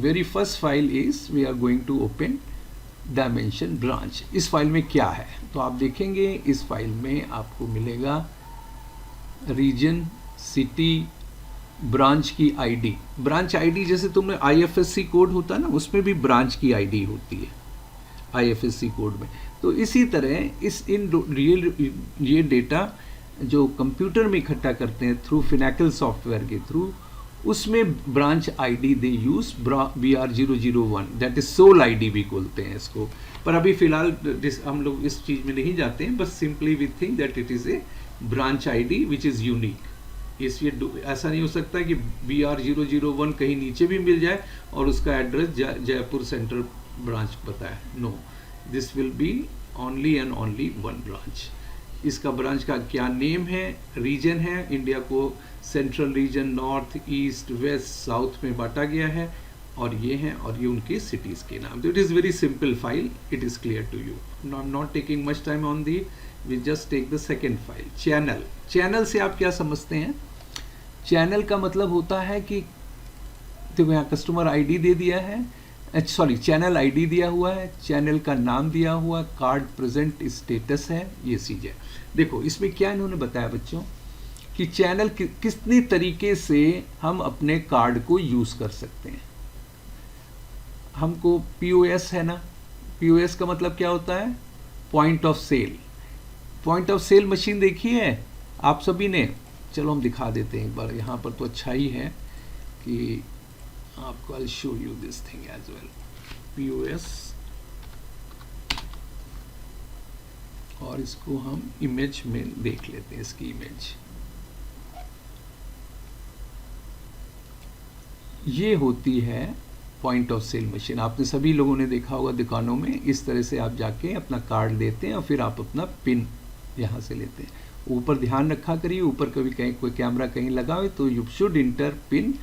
Very first file is we are going to open dimension branch. इस file में क्या है, तो आप देखेंगे इस फाइल में आपको मिलेगा रीजन, सिटी, ब्रांच की आईडी। ब्रांच आईडी जैसे तुमने आईएफएससी कोड होता है ना, उसमें भी ब्रांच की आईडी होती है आईएफएससी कोड में। तो इसी तरह ये डेटा जो कंप्यूटर में इकट्ठा करते हैं थ्रू फिनेकल सॉफ्टवेयर के थ्रू, उसमें branch ID they use BR001, that is sole ID भी बोलते हैं इसको। पर अभी फिलहाल हम लोग इस चीज में नहीं जाते हैं, बस simply we think that it is a branch ID which is unique. इसलिए ऐसा नहीं हो सकता कि BR001 कहीं नीचे भी मिल जाए और उसका एड्रेस जयपुर सेंट्रल ब्रांच पता है। No, this will be only and only one branch. इसका ब्रांच का क्या नेम है, रीजन है, इंडिया को central region, north, east, west, south में बांटा गया है, और ये हैं और ये उनके सिटीज़ के नाम। तो it is very simple file, it is clear to you. I am not taking much time on the, we just take the second file, channel. Channel से आप क्या समझते हैं? चैनल का मतलब होता है कि देखो यहाँ कस्टमर आईडी दे दिया है, सॉरी चैनल आईडी दिया हुआ है, चैनल का नाम दिया हुआ, कार्ड प्रेजेंट स्टेटस है, ये चीज़ है। देखो इसमें क्या इन्होंने बताया बच्चों कि चैनल कितने तरीके से हम अपने कार्ड को यूज़ कर सकते हैं। हमको POS है ना, POS का मतलब क्या होता है? Point of sale. Point of sale machine देखी है आप सभी ने? चलो हम दिखा देते हैं एक बार, यहाँ पर तो अच्छा ही है कि आपको I show you this thing as well. POS, और इसको हम इमेज में देख लेते हैं, इसकी इमेज ये होती है पॉइंट ऑफ सेल मशीन। आपने सभी लोगों ने देखा होगा दुकानों में, इस तरह से आप जाके अपना कार्ड देते हैं और फिर आप अपना पिन यहाँ से लेते हैं। ऊपर ध्यान रखा करिए, ऊपर कभी कहीं कोई कैमरा कहीं लगा हो तो you should enter pin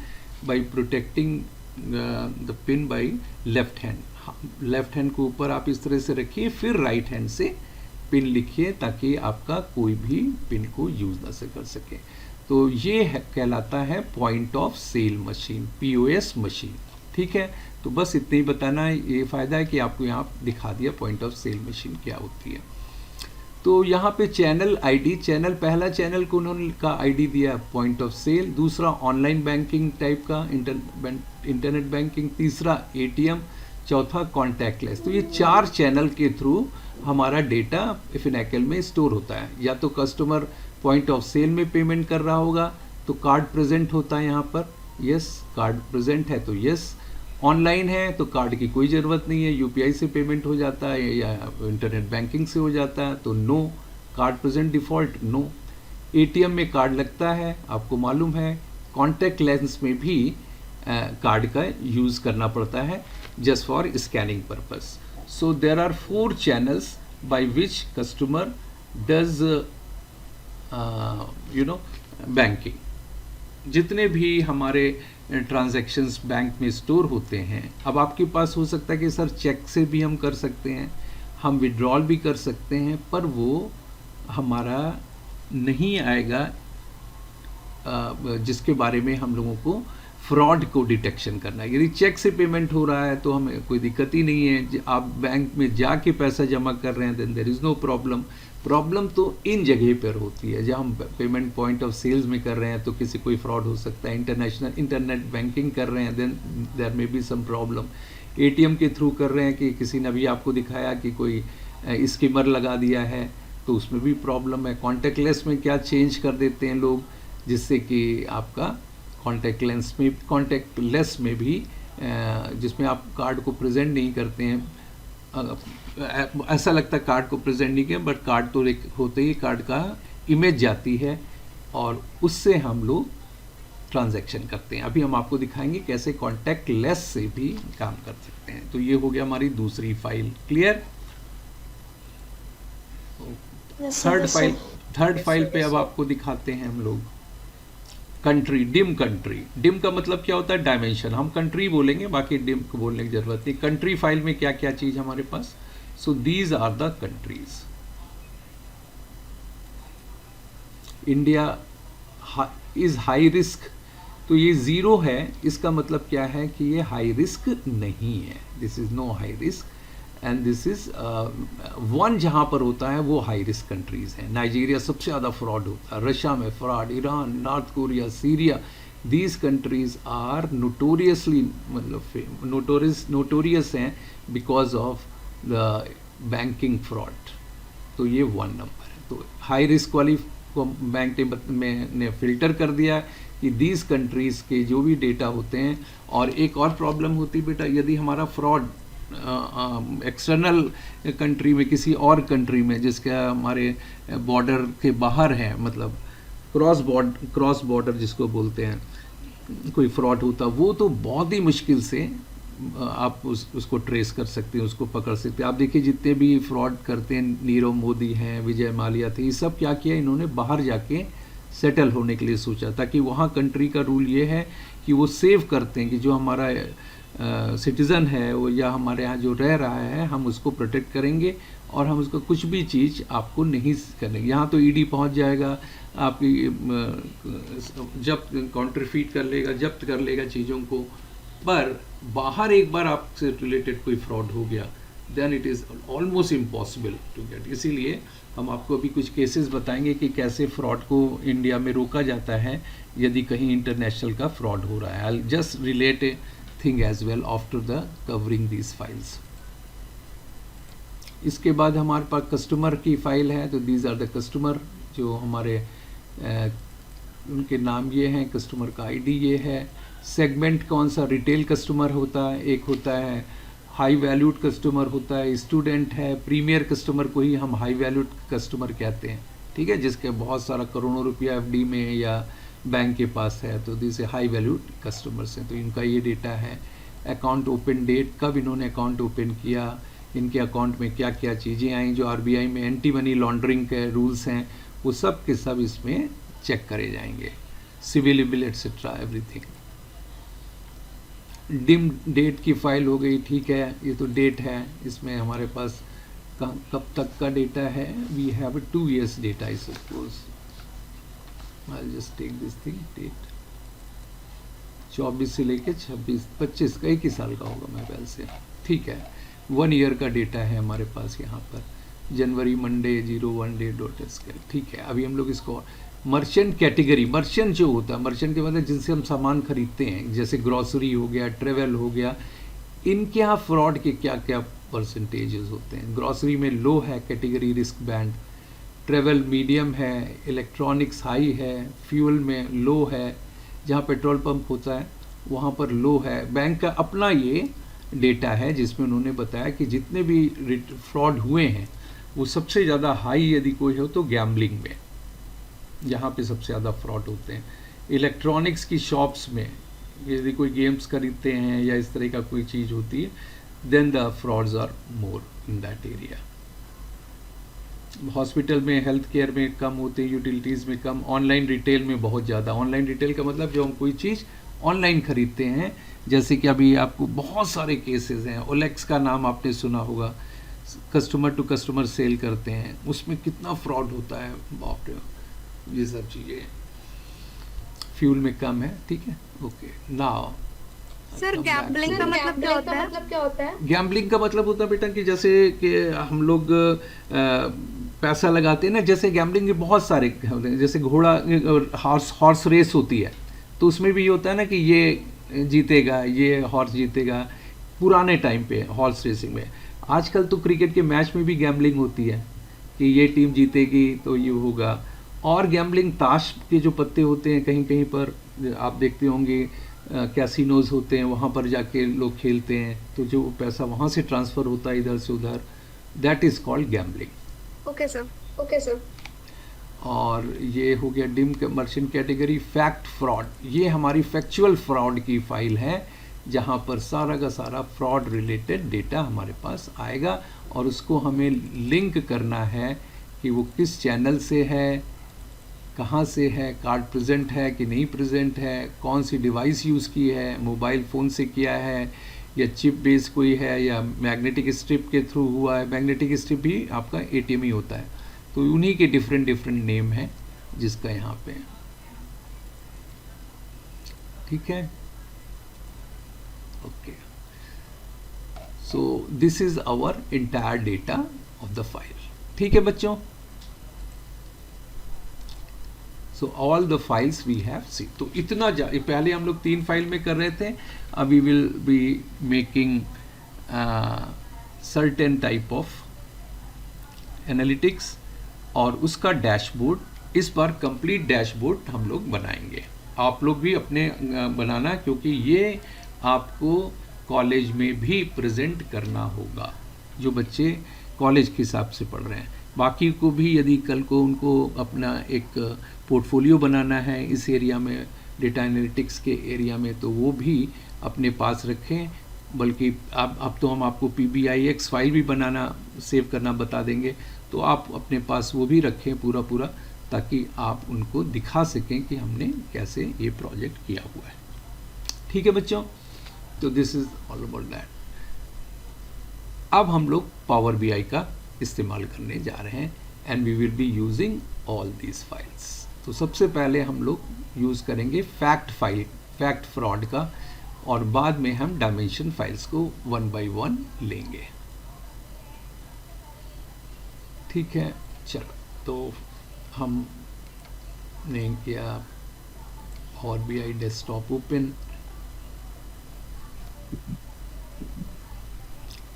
by protecting the pin by left hand. Left hand को ऊपर आप इस तरह से रखिए, फिर राइट हैंड से पिन लिखिए ताकि आपका कोई भी पिन को यूज़ ना से कर सके। तो ये कहलाता है point of sale machine, POS machine. ठीक है, तो बस इतना ही बताना है। ये फ़ायदा है कि आपको यहाँ दिखा दिया पॉइंट ऑफ सेल मशीन क्या होती है। तो यहाँ पे चैनल आईडी, चैनल पहला चैनल को उन्होंने का आईडी दिया पॉइंट ऑफ सेल, दूसरा ऑनलाइन बैंकिंग टाइप का इंटरनेट बैंकिंग, तीसरा ATM, चौथा कॉन्टैक्टलेस। तो ये 4 चैनल के थ्रू हमारा डेटा फिनेकल में स्टोर होता है। या तो कस्टमर पॉइंट ऑफ सेल में पेमेंट कर रहा होगा तो कार्ड प्रेजेंट होता है यहाँ पर, यस, कार्ड प्रेजेंट है तो यस। ऑनलाइन है तो कार्ड की कोई ज़रूरत नहीं है, UPI से पेमेंट हो जाता है या इंटरनेट बैंकिंग से हो जाता है तो no, card present default no. ATM में कार्ड लगता है, आपको मालूम है। कॉन्टैक्ट लेंस में भी कार्ड का यूज़ करना पड़ता है just for scanning purpose. So there are 4 channels by which customer does banking. जितने भी हमारे ट्रांजैक्शंस बैंक में स्टोर होते हैं, अब आपके पास हो सकता है कि सर चेक से भी हम कर सकते हैं, हम विड्रॉल भी कर सकते हैं, पर वो हमारा नहीं आएगा जिसके बारे में हम लोगों को फ्रॉड को डिटेक्शन करना है। यदि चेक से पेमेंट हो रहा है तो हमें कोई दिक्कत ही नहीं है, आप बैंक में जाके पैसा जमा कर रहे हैं then there is no problem. Problem तो इन जगह पर होती है जब हम पेमेंट पॉइंट ऑफ सेल्स में कर रहे हैं तो किसी कोई फ्रॉड हो सकता है। इंटरनेशनल इंटरनेट बैंकिंग कर रहे हैं then there may be some problem. ATM के थ्रू कर रहे हैं कि किसी ने भी आपको दिखाया कि कोई स्कीमर लगा दिया है तो उसमें भी प्रॉब्लम है। कॉन्टैक्टलेस में क्या चेंज कर देते हैं लोग जिससे कि आपका कॉन्टैक्टलेस में भी जिसमें आप कार्ड को प्रेजेंट नहीं करते हैं, ऐसा लगता है कार्ड को प्रेजेंट नहीं किया, बट कार्ड तो होते ही कार्ड का इमेज जाती है और उससे हम लोग ट्रांजैक्शन करते हैं। अभी हम आपको दिखाएंगे कैसे कॉन्टैक्टलेस से भी काम कर सकते हैं। तो ये हो गया हमारी दूसरी फाइल, क्लियर। थर्ड फाइल पे अब आपको दिखाते हैं हम लोग कंट्री, डिम कंट्री। डिम का मतलब क्या होता है? डायमेंशन। हम कंट्री बोलेंगे, बाकी डिम को बोलने की जरूरत नहीं। कंट्री फाइल में क्या क्या चीज हमारे पास, so these are the countries. India is high risk तो ये ज़ीरो है, इसका मतलब क्या है कि ये हाई रिस्क नहीं है, this is no high risk and this is one जहाँ पर होता है वो हाई रिस्क कंट्रीज़ हैं। नाइजीरिया सबसे ज़्यादा फ्रॉड होता है, रशिया में fraud, Iran, North Korea, Syria, these countries are notoriously मतलब नोटोरियस हैं because of the banking fraud. तो ये वन नंबर है। तो हाई रिस्क वाली को बैंक ने फिल्टर कर दिया कि दीज कंट्रीज़ के जो भी डेटा होते हैं। और एक और प्रॉब्लम होती बेटा, यदि हमारा फ्रॉड एक्सटर्नल कंट्री में, किसी और कंट्री में जिसका हमारे बॉर्डर के बाहर है, मतलब क्रॉस बॉर्डर जिसको बोलते हैं, कोई फ्रॉड होता, वो तो बहुत ही मुश्किल से आप उसको ट्रेस कर सकते हैं, उसको पकड़ सकते हैं। आप देखिए जितने भी फ्रॉड करते हैं, नीरव मोदी हैं, विजय माल्या थे, ये सब क्या किया इन्होंने, बाहर जाके सेटल होने के लिए सोचा, ताकि वहाँ कंट्री का रूल ये है कि वो सेव करते हैं कि जो हमारा सिटीज़न है वो या हमारे यहाँ जो रह रहा है हम उसको प्रोटेक्ट करेंगे और हम उसको कुछ भी चीज़ आपको नहीं करेंगे। यहाँ तो ईडी पहुँच जाएगा, आपकी जब्त काउंटरफीट कर लेगा, जब्त कर लेगा चीज़ों को। पर बाहर एक बार आपसे रिलेटेड कोई फ्रॉड हो गया, then it is almost impossible to get. इसीलिए हम आपको अभी कुछ केसेस बताएंगे कि कैसे फ्रॉड को इंडिया में रोका जाता है यदि कहीं इंटरनेशनल का फ्रॉड हो रहा है। I just relate a thing as well after the covering these files. इसके बाद हमारे पास कस्टमर की फाइल है, तो दीज आर द कस्टमर जो हमारे उनके नाम ये हैं, कस्टमर का आईडी ये है। सेगमेंट कौन सा, रिटेल कस्टमर होता है, एक होता है हाई वैल्यूड कस्टमर होता है, स्टूडेंट है, प्रीमियर कस्टमर को ही हम हाई वैल्यूड कस्टमर कहते हैं, ठीक है, जिसके बहुत सारा करोड़ों रुपया एफडी में या बैंक के पास है, तो दिस हाई वैल्यूड कस्टमर्स हैं। तो इनका ये डेटा है। अकाउंट ओपन डेट, कब इन्होंने अकाउंट ओपन किया, इनके अकाउंट में क्या क्या चीज़ें आई, जो आरबीआई में एंटी मनी लॉन्ड्रिंग के रूल्स हैं वो सब के सब इसमें चेक करे जाएंगे। Civil bill etcetera everything. Dim date की फाइल हो गई, ठीक है, ये तो डेट है, इसमें हमारे पास कब तक का डेटा है, we have 2 years data I suppose. I just take this thing, date 24 से लेके 25 का, 1 ही साल का होगा मेरे ख्याल से, ठीक है। 1 year का डेटा है हमारे पास यहाँ पर, जनवरी मंडे 01 डे डॉट एसके, ठीक है। अभी हम लोग इसको मर्चेंट कैटेगरी, मर्चेंट जो होता है, मर्चेंट के मतलब जिनसे हम सामान खरीदते हैं, जैसे ग्रॉसरी हो गया, ट्रेवल हो गया, इनके यहाँ फ्रॉड के क्या क्या परसेंटेजेस होते हैं। ग्रॉसरी में लो है category risk band, travel medium है, इलेक्ट्रॉनिक्स हाई है, फ्यूल में लो है, जहाँ पेट्रोल पंप होता है वहाँ पर लो है। बैंक का अपना ये डेटा है जिसमें उन्होंने बताया कि जितने भी फ्रॉड हुए हैं वो सबसे ज़्यादा हाई यदि कोई हो तो गैम्बलिंग में, यहाँ पे सबसे ज़्यादा फ्रॉड होते हैं। इलेक्ट्रॉनिक्स की शॉप्स में यदि कोई गेम्स खरीदते हैं या इस तरह का कोई चीज़ होती है, then the frauds are more in that area. Hospital में, हेल्थ केयर में कम होते हैं, यूटिलिटीज़ में कम, ऑनलाइन रिटेल में बहुत ज़्यादा। ऑनलाइन रिटेल का मतलब जो हम कोई चीज़ ऑनलाइन खरीदते हैं, जैसे कि अभी आपको बहुत सारे केसेस हैं, ओलेक्स का नाम आपने सुना होगा, कस्टमर टू कस्टमर सेल करते हैं, उसमें कितना फ्रॉड होता है, बाप रे। ये सब चीज़ें फ्यूल में कम है, ठीक है, ओके। नाउ सर गैम्बलिंग का मतलब क्या होता है? गैम्बलिंग का मतलब होता है बेटा कि जैसे कि हम लोग पैसा लगाते हैं ना, जैसे गैम्बलिंग के बहुत सारे होते हैं, जैसे घोड़ा हॉर्स रेस होती है, तो उसमें भी होता है ना कि ये जीतेगा, ये हॉर्स जीतेगा। पुराने टाइम पे हॉर्स रेसिंग में, आजकल तो क्रिकेट के मैच में भी गैम्बलिंग होती है कि ये टीम जीतेगी तो ये होगा। और गैम्बलिंग ताश के जो पत्ते होते हैं, कहीं कहीं पर आप देखते होंगे कैसीनोज होते हैं, वहाँ पर जाके लोग खेलते हैं, तो जो पैसा वहाँ से ट्रांसफ़र होता है इधर से उधर, that is called gambling. Okay sir. और ये हो गया dim merchant category. Fact fraud, ये हमारी फैक्चुअल फ्रॉड की फाइल है, जहाँ पर सारा का सारा फ्रॉड रिलेटेड डेटा हमारे पास आएगा और उसको हमें लिंक करना है कि वो किस चैनल से है, कहाँ से है, कार्ड प्रेजेंट है कि नहीं प्रेजेंट है, कौन सी डिवाइस यूज़ की है, मोबाइल फ़ोन से किया है या चिप बेस कोई है या मैग्नेटिक स्ट्रिप के थ्रू हुआ है। मैग्नेटिक स्ट्रिप भी आपका एटीएम ही होता है, तो उन्हीं के डिफरेंट नेम हैं जिसका यहाँ पे ठीक है, okay. So this is our entire data of the file. ठीक है बच्चों, so all the files we have see. तो इतना पहले हम लोग 3 फाइल में कर रहे थे, अभी will be making certain type of analytics और उसका डैशबोर्ड। इस बार कंप्लीट डैशबोर्ड हम लोग बनाएंगे, आप लोग भी अपने बनाना, क्योंकि ये आपको कॉलेज में भी प्रेजेंट करना होगा, जो बच्चे कॉलेज के हिसाब से पढ़ रहे हैं। बाकी को भी यदि कल को उनको अपना एक पोर्टफोलियो बनाना है इस एरिया में, डेटा एनालिटिक्स के एरिया में, तो वो भी अपने पास रखें। बल्कि अब तो हम आपको PBIX फाइल भी बनाना, सेव करना बता देंगे, तो आप अपने पास वो भी रखें पूरा, ताकि आप उनको दिखा सकें कि हमने कैसे ये प्रोजेक्ट किया हुआ है। ठीक है बच्चों, तो this is all about that. अब हम लोग पावर BI का इस्तेमाल करने जा रहे हैं, and we will be using all these files. तो सबसे पहले हम लोग यूज़ करेंगे फैक्ट फ्रॉड का, और बाद में हम डायमेंशन फाइल्स को 1 by 1 लेंगे। ठीक है, चलो, तो हम ने किया पावर BI डेस्कटॉप ओपन।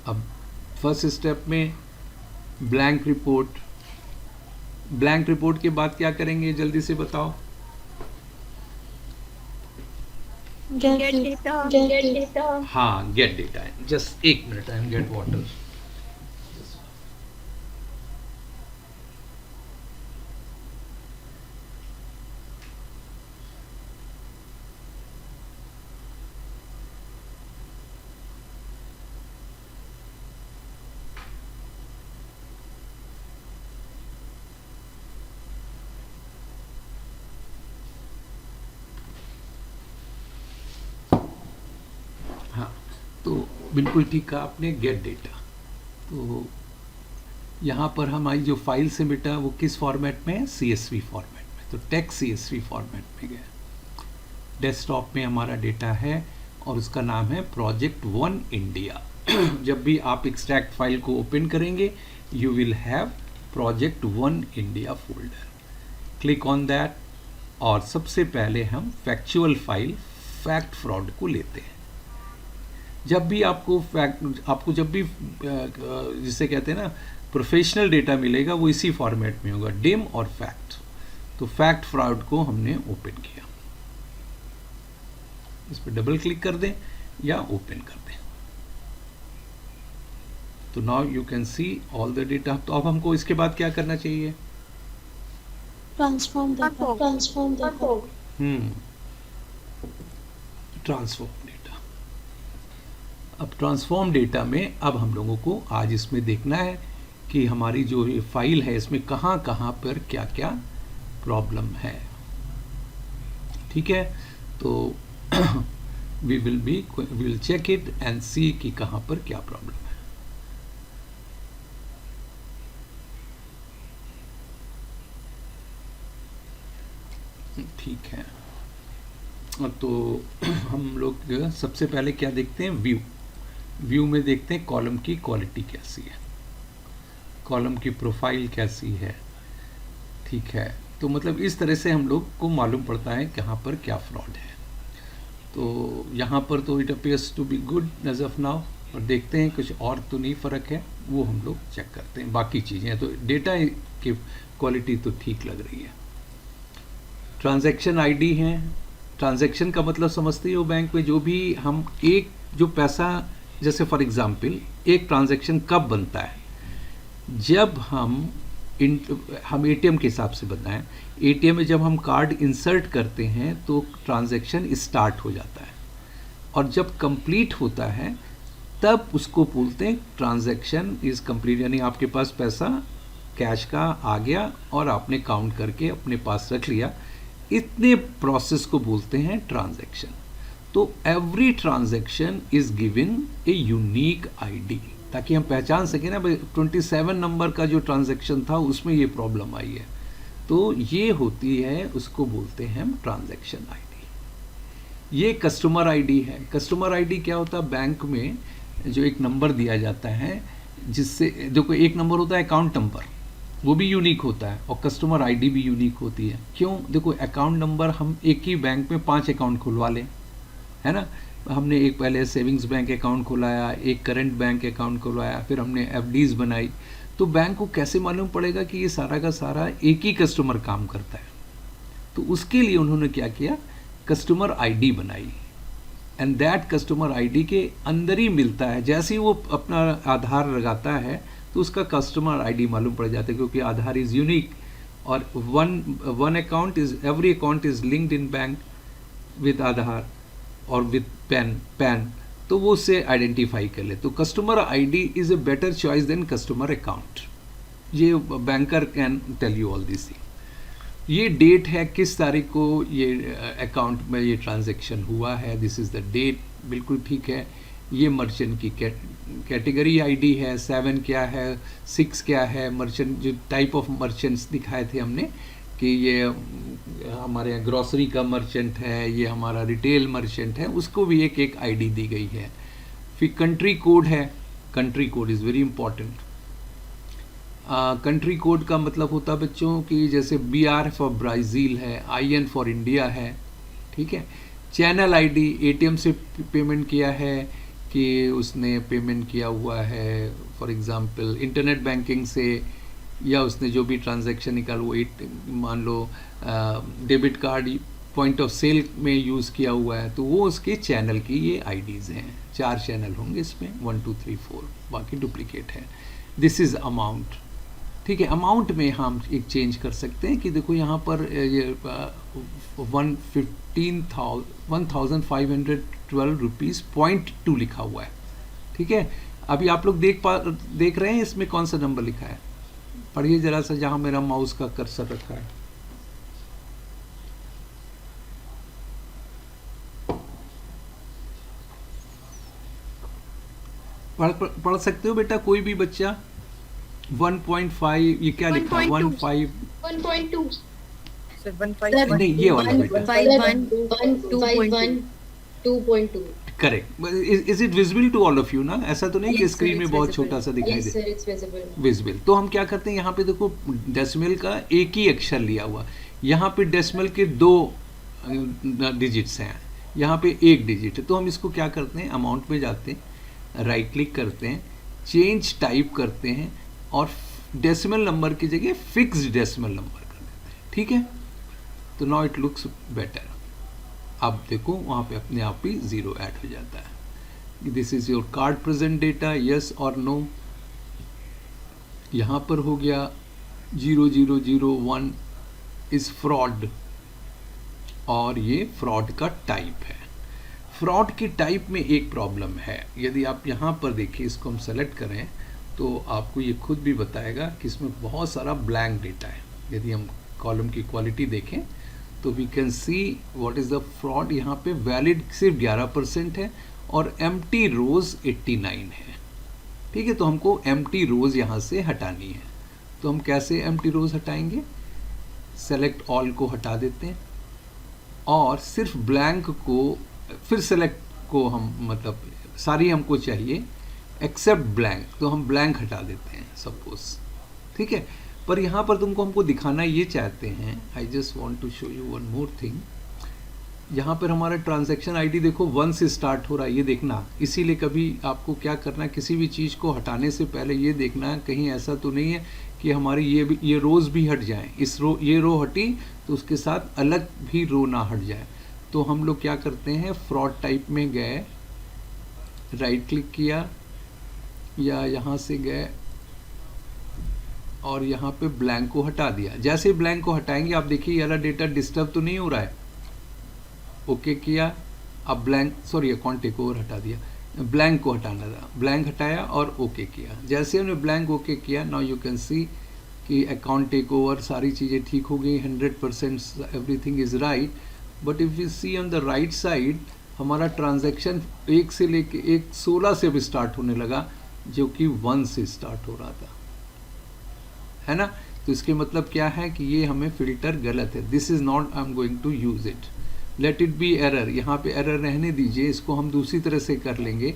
अब फर्स्ट स्टेप में ब्लैंक रिपोर्ट के बाद क्या करेंगे, जल्दी से बताओ। Get data. हाँ, गेट डेटा है। Just 1 minute, I am get water. तो बिल्कुल ठीक कहा आपने, गेट डेटा। तो यहाँ पर हमारी जो फाइल से बेटा वो किस फॉर्मेट में है, CSV फॉर्मेट में। तो टेक्स्ट CSV फॉर्मेट में गया। डेस्कटॉप में हमारा डेटा है और उसका नाम है प्रोजेक्ट 1 इंडिया। जब भी आप एक्सट्रैक्ट फाइल को ओपन करेंगे, you will have project 1 India folder. Click on that, और सबसे पहले हम फैक्चुअल फाइल फैक्ट फ्रॉड को लेते हैं। जब भी आपको जब भी जिसे कहते हैं ना प्रोफेशनल डेटा मिलेगा, वो इसी फॉर्मेट में होगा, डिम और फैक्ट। तो फैक्ट फ्रॉड को हमने ओपन किया, इस पर डबल क्लिक कर दें या ओपन कर दें। तो now you can see all the data. तो अब हमको इसके बाद क्या करना चाहिए, Transform data. Transform data. अब ट्रांसफॉर्म डेटा में अब हम लोगों को आज इसमें देखना है कि हमारी जो ये फाइल है इसमें कहाँ कहाँ पर क्या क्या प्रॉब्लम है। ठीक है, तो we will check it and see कि कहाँ पर क्या प्रॉब्लम है। ठीक है, तो हम लोग सबसे पहले क्या देखते हैं, व्यू में देखते हैं कॉलम की क्वालिटी कैसी है, कॉलम की प्रोफाइल कैसी है। ठीक है, तो मतलब इस तरह से हम लोग को मालूम पड़ता है कहाँ पर क्या फ्रॉड है। तो यहाँ पर तो it appears to be good as of now, और देखते हैं कुछ और तो नहीं फ़र्क है, वो हम लोग चेक करते हैं। बाकी चीज़ें तो डेटा की क्वालिटी तो ठीक लग रही है। ट्रांजैक्शन आईडी है, ट्रांजैक्शन का मतलब समझते हो बैंक में जो भी हम एक जो पैसा, जैसे फॉर एग्जांपल एक ट्रांजैक्शन कब बनता है, जब हम एटीएम के हिसाब से बताएं, एटीएम में जब हम कार्ड इंसर्ट करते हैं तो ट्रांजैक्शन स्टार्ट हो जाता है, और जब कंप्लीट होता है तब उसको बोलते हैं ट्रांजैक्शन इज कंप्लीट, यानी आपके पास पैसा कैश का आ गया और आपने काउंट करके अपने पास रख लिया, इतने प्रोसेस को बोलते हैं ट्रांजैक्शन। तो every transaction is given a unique ID, ताकि हम पहचान सकें ना भाई 27 नंबर का जो ट्रांजैक्शन था उसमें ये प्रॉब्लम आई है, तो ये होती है, उसको बोलते हैं हम ट्रांजैक्शन आईडी। ये कस्टमर आईडी है। कस्टमर आईडी क्या होता है, बैंक में जो एक नंबर दिया जाता है, जिससे देखो एक नंबर होता है अकाउंट नंबर, वो भी यूनिक होता है, और कस्टमर आईडी भी यूनिक होती है। क्यों? देखो अकाउंट नंबर हम एक ही बैंक में 5 अकाउंट खुलवा लें, है ना, हमने एक पहले सेविंग्स बैंक अकाउंट खुलाया, एक करंट बैंक अकाउंट खुलवाया, फिर हमने एफडीज बनाई, तो बैंक को कैसे मालूम पड़ेगा कि ये सारा का सारा एक ही कस्टमर काम करता है? तो उसके लिए उन्होंने क्या किया, कस्टमर आईडी बनाई, एंड दैट कस्टमर आईडी के अंदर ही मिलता है। जैसे ही वो अपना आधार लगाता है तो उसका कस्टमर आईडी मालूम पड़ जाता है, क्योंकि आधार इज़ यूनिक, और one account is every account is linked in bank with Aadhaar और विद पैन, तो वो उससे आइडेंटिफाई कर ले। तो customer ID is a better choice than customer account. ये banker can tell you all this thing. ये डेट है, किस तारीख को ये अकाउंट में ये ट्रांजैक्शन हुआ है, दिस इज़ द डेट, बिल्कुल ठीक है। ये मर्चेंट की कैटेगरी आईडी है, 7 क्या है, 6 क्या है, मर्चेंट जो टाइप ऑफ मर्चेंट्स दिखाए थे हमने कि ये हमारे यहाँ ग्रॉसरी का मर्चेंट है, ये हमारा रिटेल मर्चेंट है, उसको भी एक एक आईडी दी गई है। फिर कंट्री कोड है, country code is very important. Country code का मतलब होता है बच्चों कि जैसे BR फॉर ब्राज़ील है, IN फॉर इंडिया है, ठीक है। चैनल आईडी, ATM से पेमेंट किया है कि उसने पेमेंट किया हुआ है फॉर एग्जांपल इंटरनेट बैंकिंग से, या उसने जो भी ट्रांजैक्शन निकाल वो मान लो debit card point of sale में यूज़ किया हुआ है, तो वो उसके चैनल की ये आईडीज़ हैं। 4 चैनल होंगे इसमें, 1 2 3 4, बाकी डुप्लीकेट है। दिस इज़ अमाउंट, ठीक है। अमाउंट में हम एक चेंज कर सकते हैं कि देखो यहाँ पर ये 1,512 रुपीज़ .2 लिखा हुआ है, ठीक है। अभी आप लोग देख रहे हैं इसमें कौन सा नंबर लिखा है, पढ़िए जरा सा, जहाँ मेरा माउस का कर्सर रखा है। पढ़ सकते हो बेटा कोई भी बच्चा? 1.5, ये क्या लिखा है? 1.5 1.2 नहीं, ये वाला बेटा, 2.2 correct. Is it visible to all of you ना? ऐसा तो नहीं कि स्क्रीन में बहुत छोटा सा दिखाई Yes, they. sir, it's visible. Visible. तो हम क्या करते हैं, यहाँ पे देखो डेसिमल का एक ही अक्षर लिया हुआ, यहाँ पे डेसिमल के 2 डिजिट्स हैं, यहाँ पे 1 डिजिट है। तो हम इसको क्या करते हैं, अमाउंट में जाते हैं, राइट क्लिक करते हैं, चेंज टाइप करते हैं, और डेसिमल नंबर की जगह फिक्स्ड डेसिमल नंबर कर देते हैं, ठीक है। तो नाउ इट लुक्स बेटर। अब देखो वहाँ पे अपने आप ही 0 ऐड हो जाता है। This is your card present data, yes और नो। यहाँ पर हो गया 0001 इज फ्रॉड, और ये फ्रॉड का टाइप है। फ्रॉड की टाइप में एक प्रॉब्लम है, यदि आप यहाँ पर देखिए, इसको हम सेलेक्ट करें तो आपको ये खुद भी बताएगा कि इसमें बहुत सारा ब्लैंक डेटा है। यदि हम कॉलम की क्वालिटी देखें तो we can see what is the fraud. यहाँ पे वैलिड सिर्फ 11% है और एम्प्टी रोज 89 है, ठीक है। तो हमको एम्प्टी रोज यहाँ से हटानी है। तो हम कैसे एम्प्टी रोज हटाएंगे? सेलेक्ट ऑल को हटा देते हैं, और सिर्फ ब्लैंक को, फिर सेलेक्ट को हम मतलब सारी हमको चाहिए एक्सेप्ट ब्लैंक, तो हम ब्लैंक हटा देते हैं सपोज, ठीक है। पर यहाँ पर तुमको हमको दिखाना ये चाहते हैं, I just want to show you one more thing. यहाँ पर हमारा ट्रांजैक्शन आईडी देखो 1 से स्टार्ट हो रहा है, ये देखना। इसीलिए कभी आपको क्या करना है, किसी भी चीज़ को हटाने से पहले ये देखना है कहीं ऐसा तो नहीं है कि हमारी ये रोज़ भी हट जाएं। ये रो हटी तो उसके साथ अलग भी रो ना हट जाए। तो हम लोग क्या करते हैं, फ्रॉड टाइप में गए, राइट क्लिक किया, या यहाँ से गए और यहाँ पे ब्लैंक को हटा दिया। जैसे ब्लैंक को हटाएंगे आप देखिए यार डेटा डिस्टर्ब तो नहीं हो रहा है। ओके किया, अब blank, sorry account take over हटा दिया, ब्लैंक को हटाना था, ब्लैंक हटाया और ओके किया। जैसे हमने ब्लैंक ओके किया, नाउ यू कैन सी कि अकाउंट टेक ओवर, सारी चीज़ें ठीक हो गई, 100% everything is right. But if you see on the right side, हमारा ट्रांजैक्शन 1 से लेके 16 से भी स्टार्ट होने लगा, जो कि 1 से स्टार्ट हो रहा था, है ना। तो इसके मतलब क्या है कि ये हमें फिल्टर गलत है, this is not I am going to use it. Let it be error, यहाँ पे एरर रहने दीजिए, इसको हम दूसरी तरह से कर लेंगे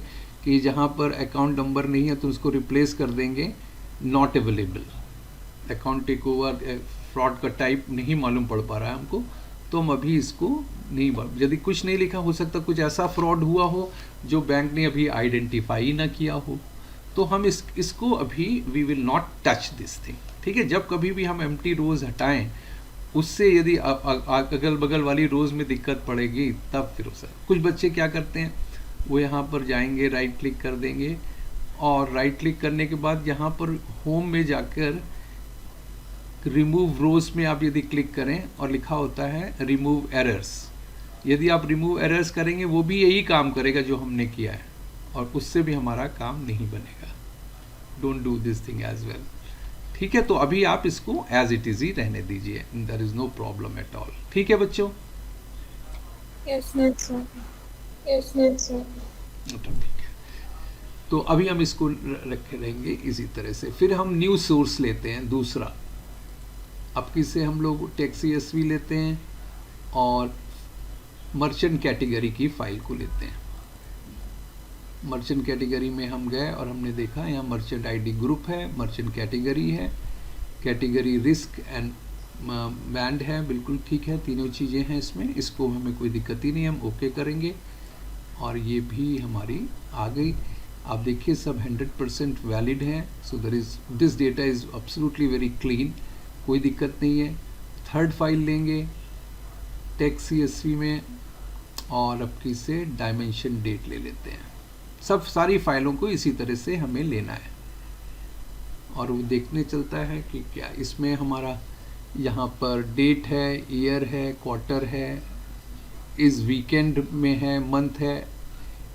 कि जहाँ पर अकाउंट नंबर नहीं है तो उसको रिप्लेस कर देंगे not available. Account take over fraud का टाइप नहीं मालूम पड़ पा रहा है हमको, तो हम अभी इसको नहीं, यदि कुछ नहीं लिखा, हो सकता कुछ ऐसा फ्रॉड हुआ हो जो बैंक ने अभी आइडेंटिफाई ना किया हो, तो हम इसको अभी we will not touch this thing. ठीक है, जब कभी भी हम एम्प्टी रोज हटाएं, उससे यदि अगल बगल वाली रोज में दिक्कत पड़ेगी तब फिर हो सकता। कुछ बच्चे क्या करते हैं, वो यहाँ पर जाएंगे, राइट क्लिक कर देंगे, और राइट क्लिक करने के बाद यहाँ पर होम में जाकर रिमूव रोज में आप यदि क्लिक करें और लिखा होता है रिमूव एरर्स, यदि आप रिमूव एरर्स करेंगे वो भी यही काम करेगा जो हमने किया है, और उससे भी हमारा काम नहीं बनेगा। Don't do this thing as well. ठीक है, तो अभी आप इसको एज इट इज ही रहने दीजिए, there is no problem at all. ठीक है बच्चों? Yes sir, yes sir. ठीक है, तो अभी हम इसको रखे रहेंगे इसी तरह से। फिर हम न्यू सोर्स लेते हैं दूसरा। अब किससे हम लोग TaxCSV लेते हैं और मर्चेंट कैटेगरी की फाइल को लेते हैं। मर्चेंट कैटेगरी में हम गए और हमने देखा यहाँ मर्चेंट आईडी ग्रुप है, मर्चेंट कैटेगरी है, कैटेगरी रिस्क एंड बैंड है, बिल्कुल ठीक है, तीनों चीज़ें हैं इसमें, इसको हमें कोई दिक्कत ही नहीं, हम ओके करेंगे और ये भी हमारी आ गई। आप देखिए सब 100% वैलिड है, so there is this data is absolutely very clean, कोई दिक्कत नहीं है। थर्ड फाइल लेंगे TaxCSV में और अब से डायमेंशन डेट ले लेते हैं। सब सारी फाइलों को इसी तरह से हमें लेना है और वो देखने चलता है कि क्या इसमें हमारा यहाँ पर डेट है, ईयर है, क्वार्टर है, इस वीकेंड में है, मंथ है,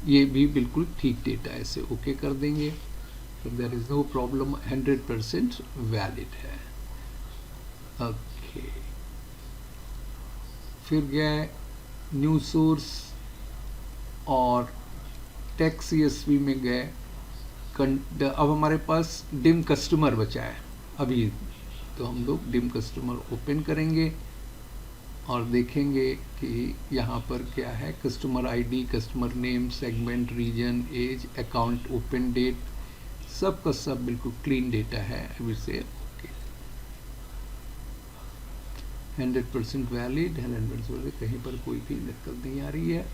ये भी बिल्कुल ठीक डेटा है, इसे ओके कर देंगे। तो there is no problem, 100% valid है। ओके, फिर गए न्यू सोर्स और TaxCSV में गए। अब हमारे पास डिम कस्टमर बचा है अभी, तो हम लोग डिम कस्टमर ओपन करेंगे और देखेंगे कि यहाँ पर क्या है, customer ID, customer name, segment, region, age, account open date, सब का सब बिल्कुल क्लीन डेटा है अभी से। ओके, 100% वैलिड, 100% कहीं पर कोई भी दिक्कत नहीं आ रही है।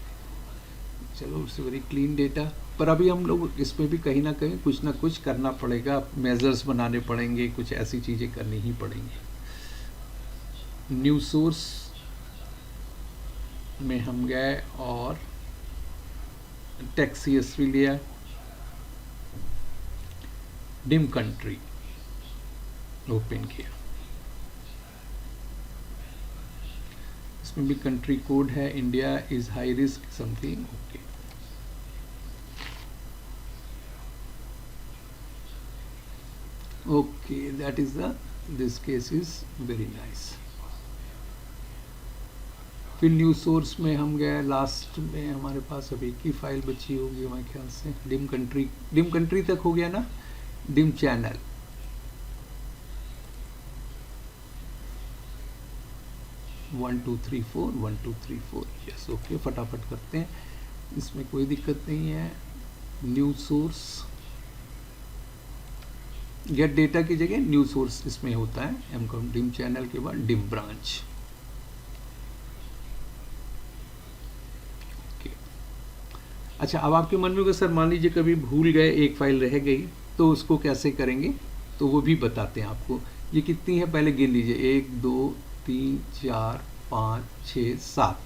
चलो, इट्स वेरी क्लीन डेटा। पर अभी हम लोग इसमें भी कहीं ना कहीं कुछ ना कुछ करना पड़ेगा, मेजर्स बनाने पड़ेंगे, कुछ ऐसी चीज़ें करनी ही पड़ेंगी। न्यू सोर्स में हम गए और TaxCSV लिया, डिम कंट्री ओपन किया, इसमें भी कंट्री कोड है, India is high risk something. Okay, okay, that is the this case is very nice. फिर न्यू सोर्स में हम गए, लास्ट में हमारे पास अभी की फाइल बची होगी मेरे ख्याल से, डिम कंट्री तक हो गया ना, dim channel. One two three four, yes, okay, फटाफट करते हैं, इसमें कोई दिक्कत नहीं है। न्यू सोर्स, गेट डेटा की जगह न्यू सोर्स इसमें होता है, डिम चैनल के बाद डिम ब्रांच। अच्छा, अब आपके मन में होगा सर मान लीजिए कभी भूल गए, एक फाइल रह गई, तो उसको कैसे करेंगे, तो वो भी बताते हैं आपको। ये कितनी है पहले गिन लीजिए, 1 2 3 4 5 6 7।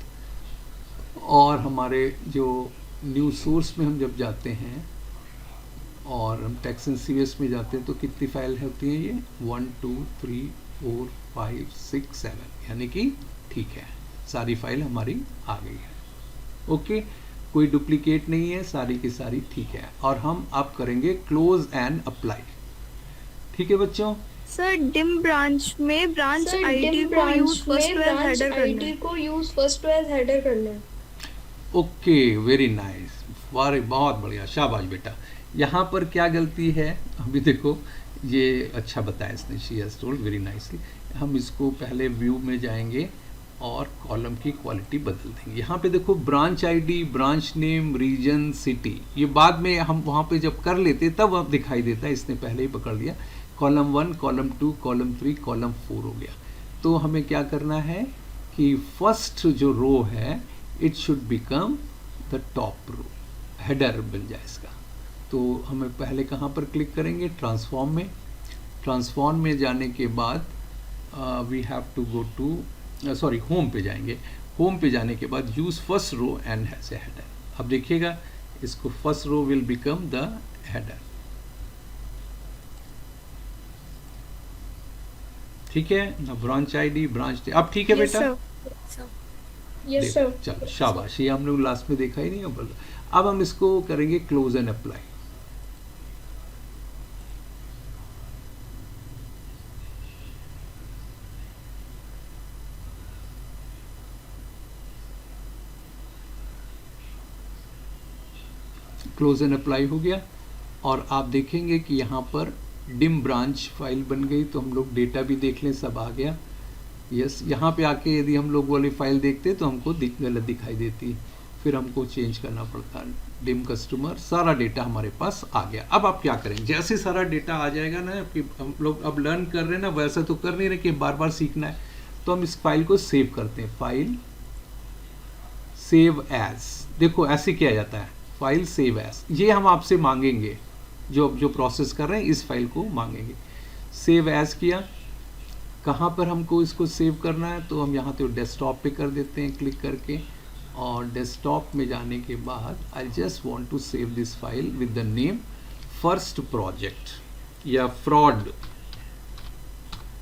और हमारे जो न्यू सोर्स में हम जब जाते हैं और हम TaxCSV में जाते हैं तो कितनी फाइल होती हैं ये, 1 2 3 4 5 6 7, यानी कि ठीक है, सारी फाइल हमारी आ गई है। ओके, कोई डुप्लीकेट नहीं है, सारी की सारी ठीक है। और हम अब करेंगे क्लोज एंड अप्लाई। ठीक है बच्चों? सर डिम ब्रांच में ब्रांच आईडी को use first to as header करना है। ओके, वेरी नाइस, वारे बहुत बढ़िया, शाबाश बेटा। यहाँ पर क्या गलती है अभी देखो, ये अच्छा बताया इसने, she has told very nicely. हम इसको पहले व्यू में जाएंगे और कॉलम की क्वालिटी बदल देंगे। यहाँ पे देखो branch ID, branch name, region, city, ये बाद में हम वहाँ पे जब कर लेते तब अब दिखाई देता है, इसने पहले ही पकड़ लिया। कॉलम 1, कॉलम 2, कॉलम 3, कॉलम 4 हो गया। तो हमें क्या करना है कि फर्स्ट जो रो है it should become the top row, header बन जाए इसका। तो हमें पहले कहाँ पर क्लिक करेंगे, ट्रांसफॉर्म में। ट्रांसफॉर्म में जाने के बाद we have to go to home पे जाएंगे। होम पे जाने के बाद use first row and has a header. अब देखिएगा इसको first row will become the header. ठीक है ना, ब्रांच आईडी, ब्रांच, अब ठीक है बेटा। Yes sir. चलो शाबाश, ये हम लोग लास्ट में देखा ही नहीं। अब हम इसको करेंगे close and apply. Close and apply हो गया और आप देखेंगे कि यहाँ पर डिम ब्रांच फाइल बन गई। तो हम लोग डेटा भी देख लें, सब आ गया। यस, यहाँ पे आके यदि हम लोग वाली फाइल देखते तो हमको गलत दिखाई देती, फिर हमको चेंज करना पड़ता। डिम कस्टमर, सारा डेटा हमारे पास आ गया। अब आप क्या करें, जैसे सारा डेटा आ जाएगा ना, कि हम लोग अब लर्न कर रहे हैं ना, वैसा तो कर नहीं रहे कि बार बार सीखना है। तो हम इस फाइल को सेव करते हैं। फाइल सेव एज, देखो ऐसे किया जाता है, फाइल सेव एज। ये हम आपसे मांगेंगे, जो प्रोसेस कर रहे हैं इस फाइल को मांगेंगे। सेव एज किया, कहाँ पर हमको इसको सेव करना है, तो हम यहाँ तो डेस्कटॉप पे कर देते हैं क्लिक करके। और डेस्कटॉप में जाने के बाद I just want to save this file with the name first project या फ्रॉड,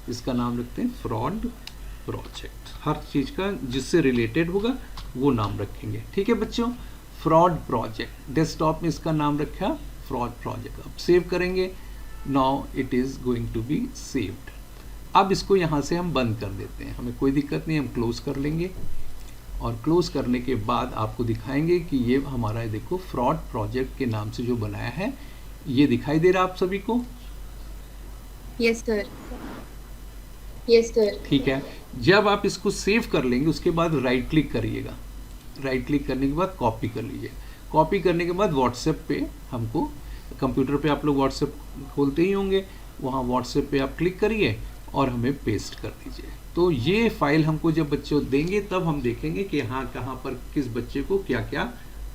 इसका नाम रखते हैं फ्रॉड प्रोजेक्ट। हर चीज़ का जिससे रिलेटेड होगा वो नाम रखेंगे। ठीक है बच्चों, फ्रॉड प्रोजेक्ट, डेस्कटॉप में इसका नाम रखा फ्रॉड प्रोजेक्ट। अब सेव करेंगे, now it is going to be saved. अब इसको यहाँ से हम बंद कर देते हैं, हमें कोई दिक्कत नहीं, हम क्लोज कर लेंगे। और क्लोज करने के बाद आपको दिखाएंगे कि ये हमारा देखो फ्रॉड प्रोजेक्ट के नाम से जो बनाया है, ये दिखाई दे रहा है आप सभी को? Yes sir. Yes sir. ठीक है, जब आप इसको सेव कर लेंगे उसके बाद राइट क्लिक करिएगा। राइट क्लिक करने के बाद कॉपी कर लीजिए। कॉपी करने के बाद व्हाट्सएप पे हमको, कंप्यूटर पे आप लोग व्हाट्सएप खोलते ही होंगे, वहाँ व्हाट्सएप पे आप क्लिक करिए और हमें पेस्ट कर दीजिए। तो ये फाइल हमको जब बच्चों देंगे तब हम देखेंगे कि हाँ कहाँ पर किस बच्चे को क्या क्या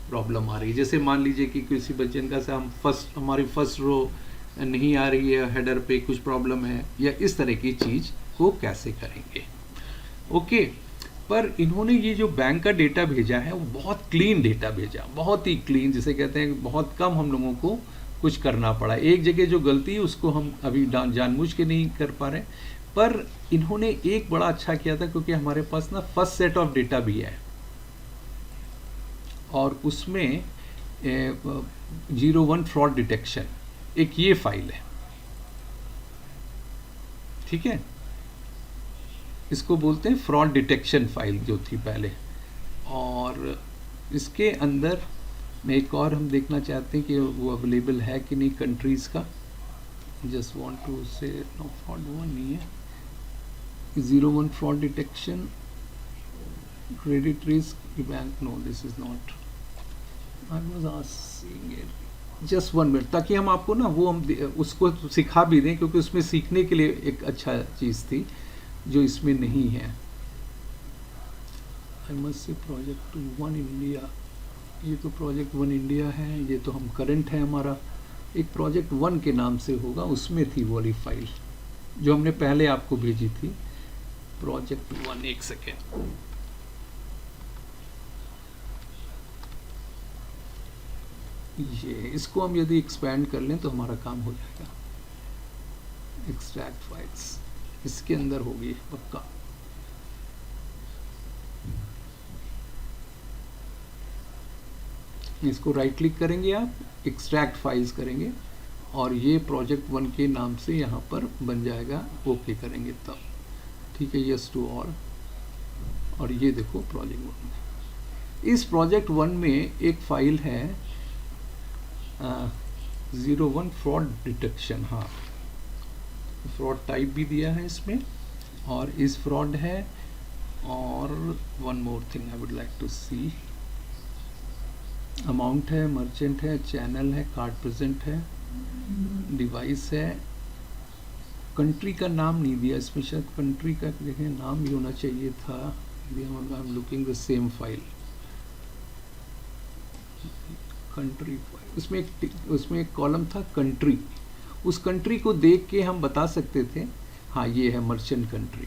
प्रॉब्लम आ रही है। जैसे मान लीजिए कि किसी बच्चे का से हमारी फर्स्ट रो नहीं आ रही है, हेडर पे कुछ प्रॉब्लम है, या इस तरह की चीज़ को कैसे करेंगे। ओके, पर इन्होंने ये जो बैंक का डेटा भेजा है वो बहुत क्लीन डेटा भेजा, बहुत ही क्लीन, जिसे कहते हैं बहुत कम हम लोगों को कुछ करना पड़ा। एक जगह जो गलती है उसको हम अभी जानबूझ के नहीं कर पा रहे, पर इन्होंने एक बड़ा अच्छा किया था, क्योंकि हमारे पास ना फर्स्ट सेट ऑफ डेटा भी है और उसमें 01 फ्रॉड डिटेक्शन एक ये फाइल है। ठीक है, इसको बोलते हैं फ्रॉड डिटेक्शन फाइल जो थी पहले। और इसके अंदर में एक और हम देखना चाहते हैं कि वो अवेलेबल है कि नहीं कंट्रीज़ का। Just want to say no fraud, वो नहीं है। 01 fraud detection, credit risk, bank, no this is not. I was asking it, just 1 minute, ताकि हम आपको ना वो हम उसको सिखा भी दें, क्योंकि उसमें सीखने के लिए एक अच्छा चीज़ थी जो इसमें नहीं है। I must say project 1 India, ये तो प्रोजेक्ट 1 इंडिया है, ये तो हम करंट है हमारा। एक प्रोजेक्ट 1 के नाम से होगा, उसमें थी वो वाली फाइल जो हमने पहले आपको भेजी थी, प्रोजेक्ट 1। एक सेकेंड, ये इसको हम यदि एक्सपैंड कर लें तो हमारा काम हो जाएगा। एक्सट्रैक्ट फाइल्स इसके अंदर होगी पक्का। इसको राइट क्लिक करेंगे आप, एक्सट्रैक्ट फाइल्स करेंगे और ये प्रोजेक्ट 1 के नाम से यहाँ पर बन जाएगा। ओके करेंगे तब, ठीक है, यस टू ऑल। और ये देखो प्रोजेक्ट 1, इस प्रोजेक्ट 1 में एक फाइल है 01 फ्रॉड डिटेक्शन। हाँ, फ्रॉड टाइप भी दिया है इसमें, और इस फ्रॉड है और one more thing I would like to see, amount है, मर्चेंट है, चैनल है, कार्ड प्रेजेंट है, डिवाइस है, कंट्री का नाम नहीं दिया इसमें, शायद कंट्री का देखें नाम भी होना चाहिए था, I am looking the same file, country file, उसमें एक कॉलम था कंट्री, उस कंट्री को देख के हम बता सकते थे हाँ ये है मर्चेंट कंट्री,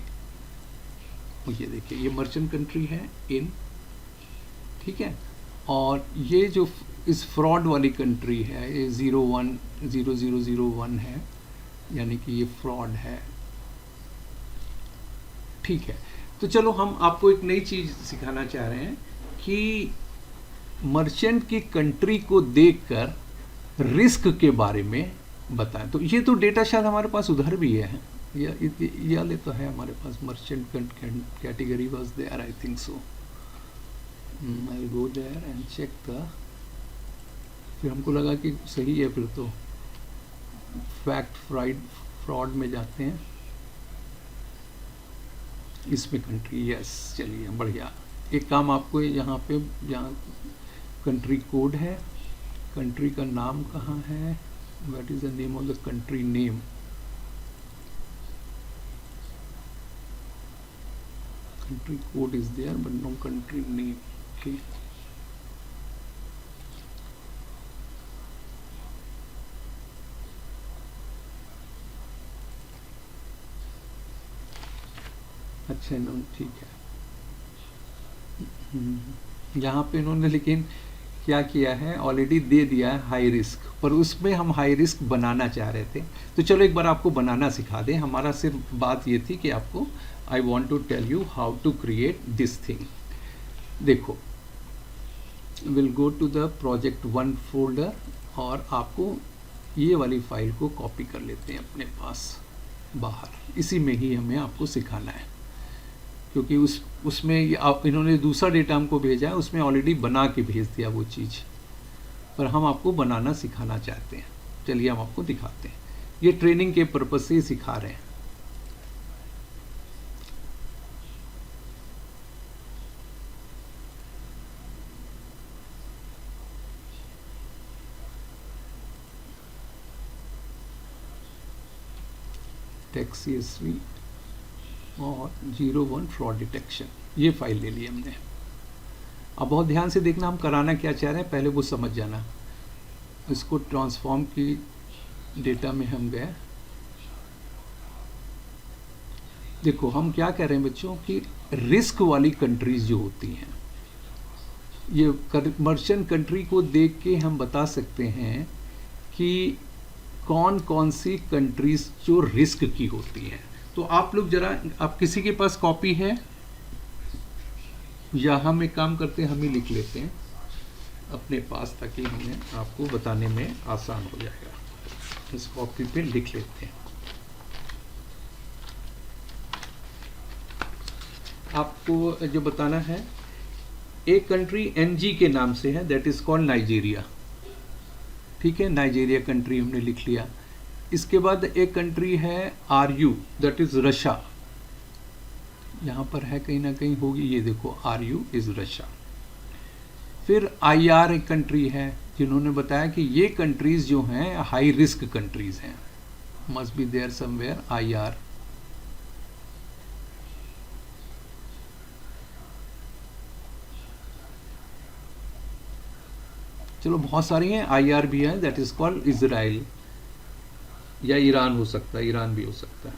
ये देखिए ये मर्चेंट कंट्री है इन, ठीक है, और ये जो इस फ्रॉड वाली कंट्री है ये 010001 है, यानी कि ये फ्रॉड है, ठीक है। तो चलो हम आपको एक नई चीज़ सिखाना चाह रहे हैं कि मर्चेंट की कंट्री को देखकर रिस्क के बारे में बताएं। तो ये तो डेटा शायद हमारे पास उधर भी है, ये वाले तो है हमारे पास, merchant category was there, I think so, I will go there and check the, फिर हमको लगा कि सही है, फिर तो फैक्ट फ्रॉड में जाते हैं, इसमें कंट्री, यस चलिए बढ़िया। एक काम आपको यहाँ पे, जहाँ कंट्री कोड है, कंट्री का नाम कहाँ है, what is the name of the country name, country code is there but no country name, okay, अच्छा इन्होंने, ठीक है, यहाँ पे इन्होंने लेकिन क्या किया है, ऑलरेडी दे दिया है हाई रिस्क, पर उसमें हम हाई रिस्क बनाना चाह रहे थे, तो चलो एक बार आपको बनाना सिखा दें। हमारा सिर्फ बात ये थी कि आपको I want to tell you how to create this thing. देखो, will go to the project 1 folder और आपको ये वाली फाइल को कॉपी कर लेते हैं अपने पास बाहर, इसी में ही हमें आपको सिखाना है, क्योंकि उसमें आप इन्होंने दूसरा डेटा हमको भेजा है, उसमें ऑलरेडी बना के भेज दिया वो चीज़, पर हम आपको बनाना सिखाना चाहते हैं। चलिए हम आपको दिखाते हैं, ये ट्रेनिंग के पर्पज से ही सिखा रहे हैं। टेक्स्ट CSV और 01 फ्रॉड डिटेक्शन, ये फाइल ले ली हमने। अब बहुत ध्यान से देखना हम कराना क्या चाह रहे हैं, पहले वो समझ जाना। इसको ट्रांसफॉर्म की डेटा में हम गए, देखो हम क्या कह रहे हैं बच्चों कि रिस्क वाली कंट्रीज जो होती हैं, ये मर्चेंट कंट्री को देख के हम बता सकते हैं कि कौन कौन सी कंट्रीज जो रिस्क की होती हैं। तो आप लोग जरा, आप किसी के पास कॉपी है, या हम एक काम करते हैं हम ही लिख लेते हैं अपने पास, ताकि हमें आपको बताने में आसान हो जाएगा। इस कॉपी पे लिख लेते हैं। आपको जो बताना है, एक कंट्री NG के नाम से है, दैट इज कॉल्ड नाइजीरिया, ठीक है, नाइजीरिया कंट्री हमने लिख लिया। इसके बाद एक कंट्री है RU, दैट इज रशिया, यहाँ पर है कहीं ना कहीं होगी, ये देखो RU इज रशिया। फिर IR एक कंट्री है, जिन्होंने बताया कि ये कंट्रीज जो हैं हाई रिस्क कंट्रीज हैं, must be there somewhere IR। चलो बहुत सारी हैं, IR भी है, दैट इज कॉल्ड इजराइल, या ईरान हो सकता है, ईरान भी हो सकता है।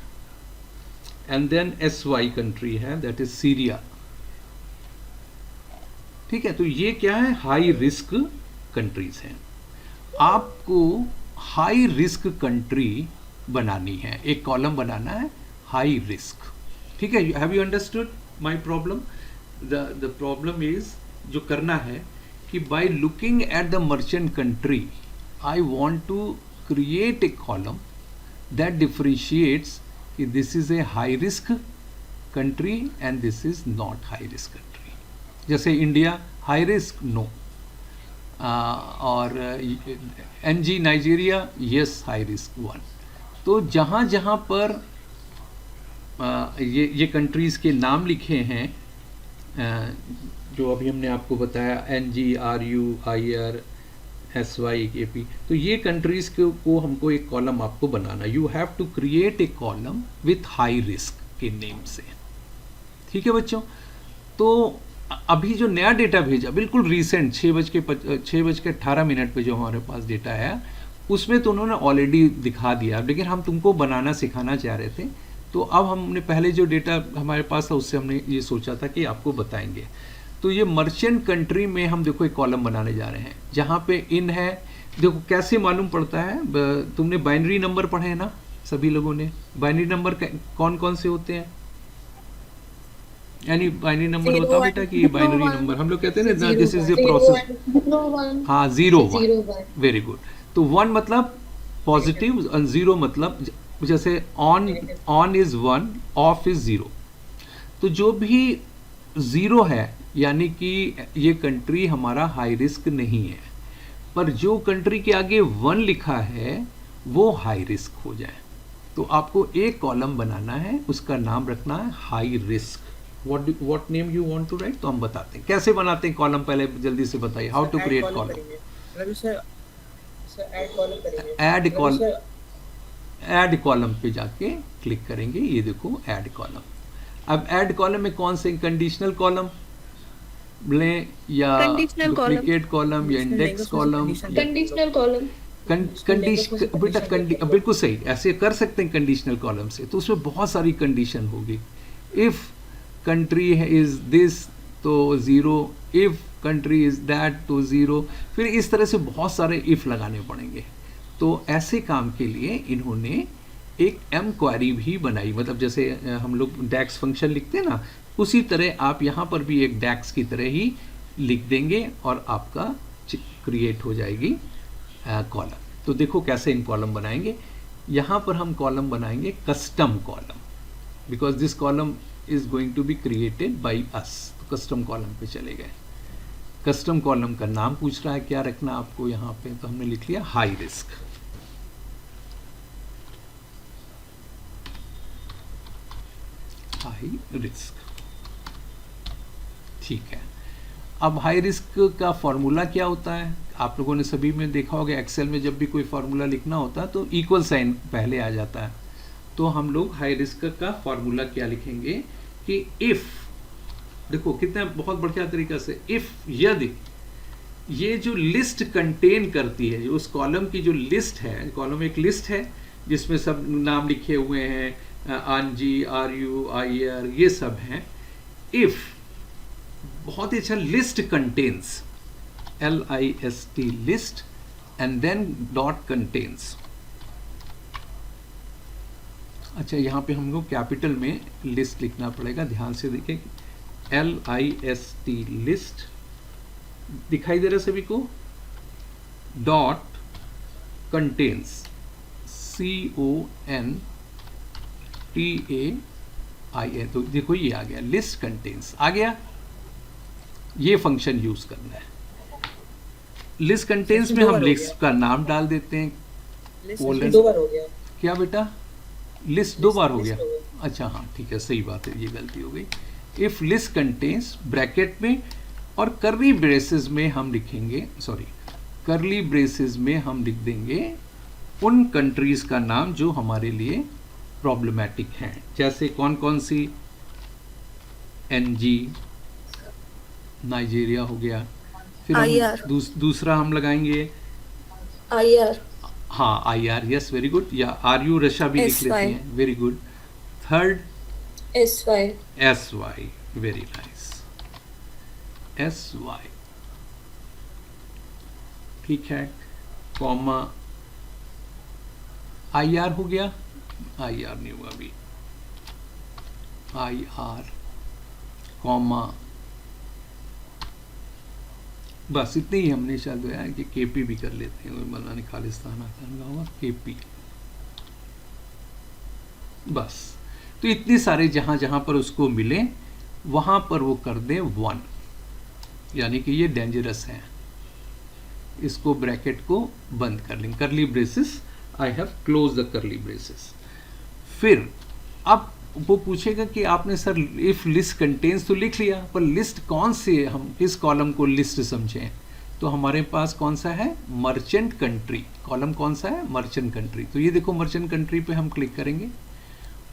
एंड देन SY कंट्री है, दैट इज सीरिया, ठीक है। तो ये क्या है, हाई रिस्क कंट्रीज हैं। आपको हाई रिस्क कंट्री बनानी है, एक कॉलम बनाना है हाई रिस्क, ठीक है। Have you understood my problem? The problem is, जो करना है कि by looking at the merchant country I want to create a column that differentiates कि this is a high risk country and this is not high risk country। जैसे India high risk, no, और NG Nigeria, yes high risk 1। तो जहाँ जहाँ पर ये countries के नाम लिखे हैं, जो अभी हमने आपको बताया NGRUIRSYKP, तो ये कंट्रीज को हमको एक कॉलम आपको बनाना, you have to create a column with high risk के नेम से। ठीक है बच्चों, तो अभी जो नया डेटा भेजा बिल्कुल रिसेंट 6:18 पे जो हमारे पास डेटा आया, उसमें तो उन्होंने ऑलरेडी दिखा दिया, लेकिन हम तुमको बनाना सिखाना चाह रहे थे। तो अब हमने पहले जो डेटा हमारे पास था उससे हमने ये सोचा था कि आपको बताएंगे। तो ये मर्चेंट कंट्री में हम देखो एक कॉलम बनाने जा रहे हैं जहाँ पे इन है। देखो कैसे मालूम पड़ता है, तुमने बाइनरी नंबर पढ़े हैं ना सभी लोगों ने? बाइनरी नंबर कौन कौन से होते हैं? यानी बाइनरी नंबर बताओ बेटा कि बाइनरी नंबर हम लोग कहते हैं ना, दिस इज ए प्रोसेस। हाँ, 0 1, वेरी गुड। तो 1 मतलब पॉजिटिव और 0 मतलब जैसे ऑन इज 1, ऑफ इज 0। तो जो भी 0 है यानी कि ये कंट्री हमारा हाई रिस्क नहीं है, पर जो कंट्री के आगे 1 लिखा है वो हाई रिस्क हो जाए। तो आपको एक कॉलम बनाना है, उसका नाम रखना है high risk. What name you want to write? तो हम बताते हैं कैसे बनाते हैं कॉलम, पहले जल्दी से बताइए। How to create column? Add column पे जाके क्लिक करेंगे, ये देखो ऐड कॉलम। अब ऐड कॉलम में कौन से कंडीशनल कॉलम लें या डुप्लीकेट कॉलम या इंडेक्स कॉलम? Conditional column. बेटा बिल्कुल सही, ऐसे कर सकते हैं कंडीशनल कॉलम से। तो उसमें बहुत सारी कंडीशन होगी। इफ कंट्री इज दिस तो 0, इफ कंट्री इज दैट तो 0, फिर इस तरह से बहुत सारे इफ लगाने पड़ेंगे। तो ऐसे काम के लिए इन्होंने एक एम क्वेरी भी बनाई, मतलब जैसे हम लोग डैक्स फंक्शन लिखते हैं ना, उसी तरह आप यहाँ पर भी एक डैक्स की तरह ही लिख देंगे और आपका क्रिएट हो जाएगी कॉलम। तो देखो कैसे इन कॉलम बनाएंगे। यहाँ पर हम कॉलम बनाएंगे custom column, because this column is going to be created by us. तो कस्टम कॉलम पे चले गए। कस्टम कॉलम का नाम पूछ रहा है क्या रखना आपको यहाँ पे, तो हमने लिख लिया हाई रिस्क। हाई रिस्क, ठीक है। अब हाई रिस्क का फॉर्मूला क्या होता है? आप लोगों ने सभी में देखा होगा, एक्सेल में जब भी कोई फॉर्मूला लिखना होता है तो इक्वल साइन पहले आ जाता है। तो हम लोग हाई रिस्क का फॉर्मूला क्या लिखेंगे कि इफ, देखो कितना बहुत बढ़िया तरीका से, इफ यदि ये जो लिस्ट कंटेन करती है, जो उस कॉलम की जो लिस्ट है, कॉलम एक लिस्ट है जिसमें सब नाम लिखे हुए हैं, NGRUIR ये सब हैं। इफ बहुत ही अच्छा, list contains, LIST list and then dot contains. अच्छा, यहाँ पे हम लोग कैपिटल में लिस्ट लिखना पड़ेगा, ध्यान से देखिए। LIST लिस्ट दिखाई दे रहा है सभी को? Dot contains, CONTAIN। तो देखो ये आ गया, लिस्ट कंटेन्स आ गया। ये फंक्शन यूज करना है। लिस्ट कंटेन्स में हम लिस्ट का नाम डाल देते हैं। 2 बार हो गया क्या बेटा? लिस्ट 2 बार हो गया? अच्छा हाँ ठीक है, सही बात है, ये गलती हो गई। इफ लिस्ट कंटेन्स ब्रैकेट में और करली ब्रेसेस में हम लिखेंगे, सॉरी करली ब्रेसेस में हम लिख देंगे उन कंट्रीज का नाम जो हमारे लिए प्रॉब्लमैटिक हैं। जैसे कौन कौन सी? NG, नाइजीरिया हो गया। फिर हम दूसरा हम लगाएंगे IR। हाँ IR, यस वेरी गुड। या RU रशिया भी लिख लेते हैं, very good. Third SY, very nice, SY, ठीक है। कॉमा IR हो गया? IR नहीं हुआ अभी। IR कॉमा, बस इतने ही हमने शायद है कि KP भी कर लेते हैं, मौलाना खालिस्तान आता होगा KP, बस। तो इतने सारे जहां जहां पर उसको मिले वहां पर वो कर दें 1, यानी कि ये डेंजरस है। इसको ब्रैकेट को बंद कर लें, करली braces, I have close the करली ब्रेसेस। फिर अब वो पूछेगा कि आपने सर इफ लिस्ट कंटेन्स तो लिख लिया, पर लिस्ट कौन से, हम किस कॉलम को लिस्ट समझें? तो हमारे पास कौन सा है? Merchant country. कॉलम कौन सा है? Merchant country. तो ये देखो मर्चेंट कंट्री पे हम क्लिक करेंगे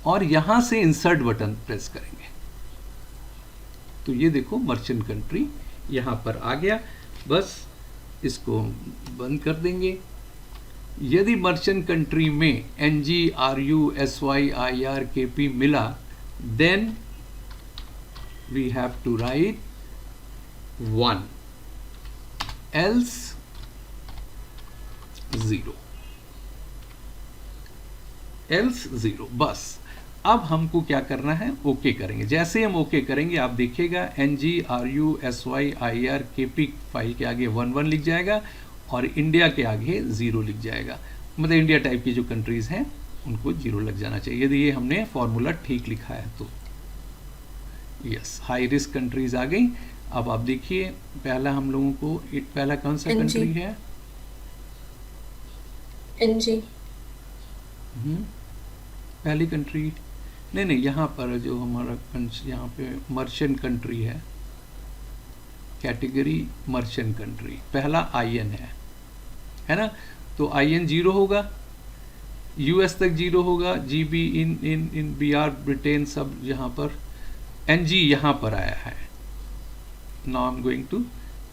और यहाँ से इंसर्ट बटन प्रेस करेंगे, तो ये देखो मर्चेंट कंट्री यहाँ पर आ गया। बस इसको बंद कर देंगे। यदि मर्चेंट कंट्री में NGRUSYIRKP मिला, then we have to write 1, else 0, else 0। बस अब हमको क्या करना है? ओके करेंगे। जैसे हम ओके करेंगे आप देखिएगा NGRUSYIRKP फाइल के आगे 11 लिख जाएगा और इंडिया के आगे 0 लिख जाएगा। मतलब इंडिया टाइप की जो कंट्रीज़ हैं उनको 0 लग जाना चाहिए, यदि ये हमने फॉर्मूला ठीक लिखा है तो। यस, हाई रिस्क कंट्रीज आ गई। अब आप देखिए पहला हम लोगों को, पहला कौन सा कंट्री है? NG। पहली कंट्री नहीं, यहाँ पर जो हमारा यहाँ पे मर्चेंट कंट्री है, कैटेगरी मर्चेंट कंट्री, पहला IN है ना? तो IN 0 होगा, US तक 0 होगा, GB इन BR ब्रिटेन सब यहाँ पर, NG यहाँ पर आया है। Now I am going to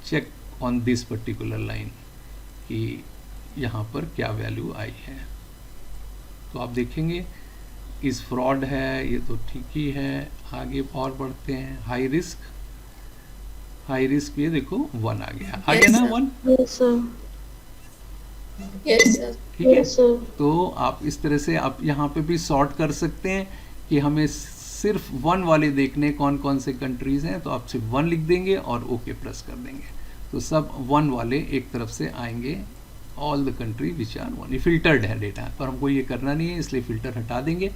check on this particular line कि यहाँ पर क्या वैल्यू आई है। तो आप देखेंगे इस फ्रॉड है, ये तो ठीक ही है। आगे और बढ़ते हैं। हाई रिस्क, हाई रिस्क ये देखो 1 आ गया, आ गया ना 1? Yes sir. Yes sir. ठीक है, तो आप इस तरह से आप यहाँ पे भी सॉर्ट कर सकते हैं कि हमें सिर्फ 1 वाले देखने कौन कौन से कंट्रीज हैं, तो आप सिर्फ 1 लिख देंगे और ओके प्रेस कर देंगे, तो सब 1 वाले एक तरफ से आएंगे। All the country which are 1, ये फिल्टर्ड है डेटा, पर हमको ये करना नहीं है इसलिए फिल्टर हटा देंगे।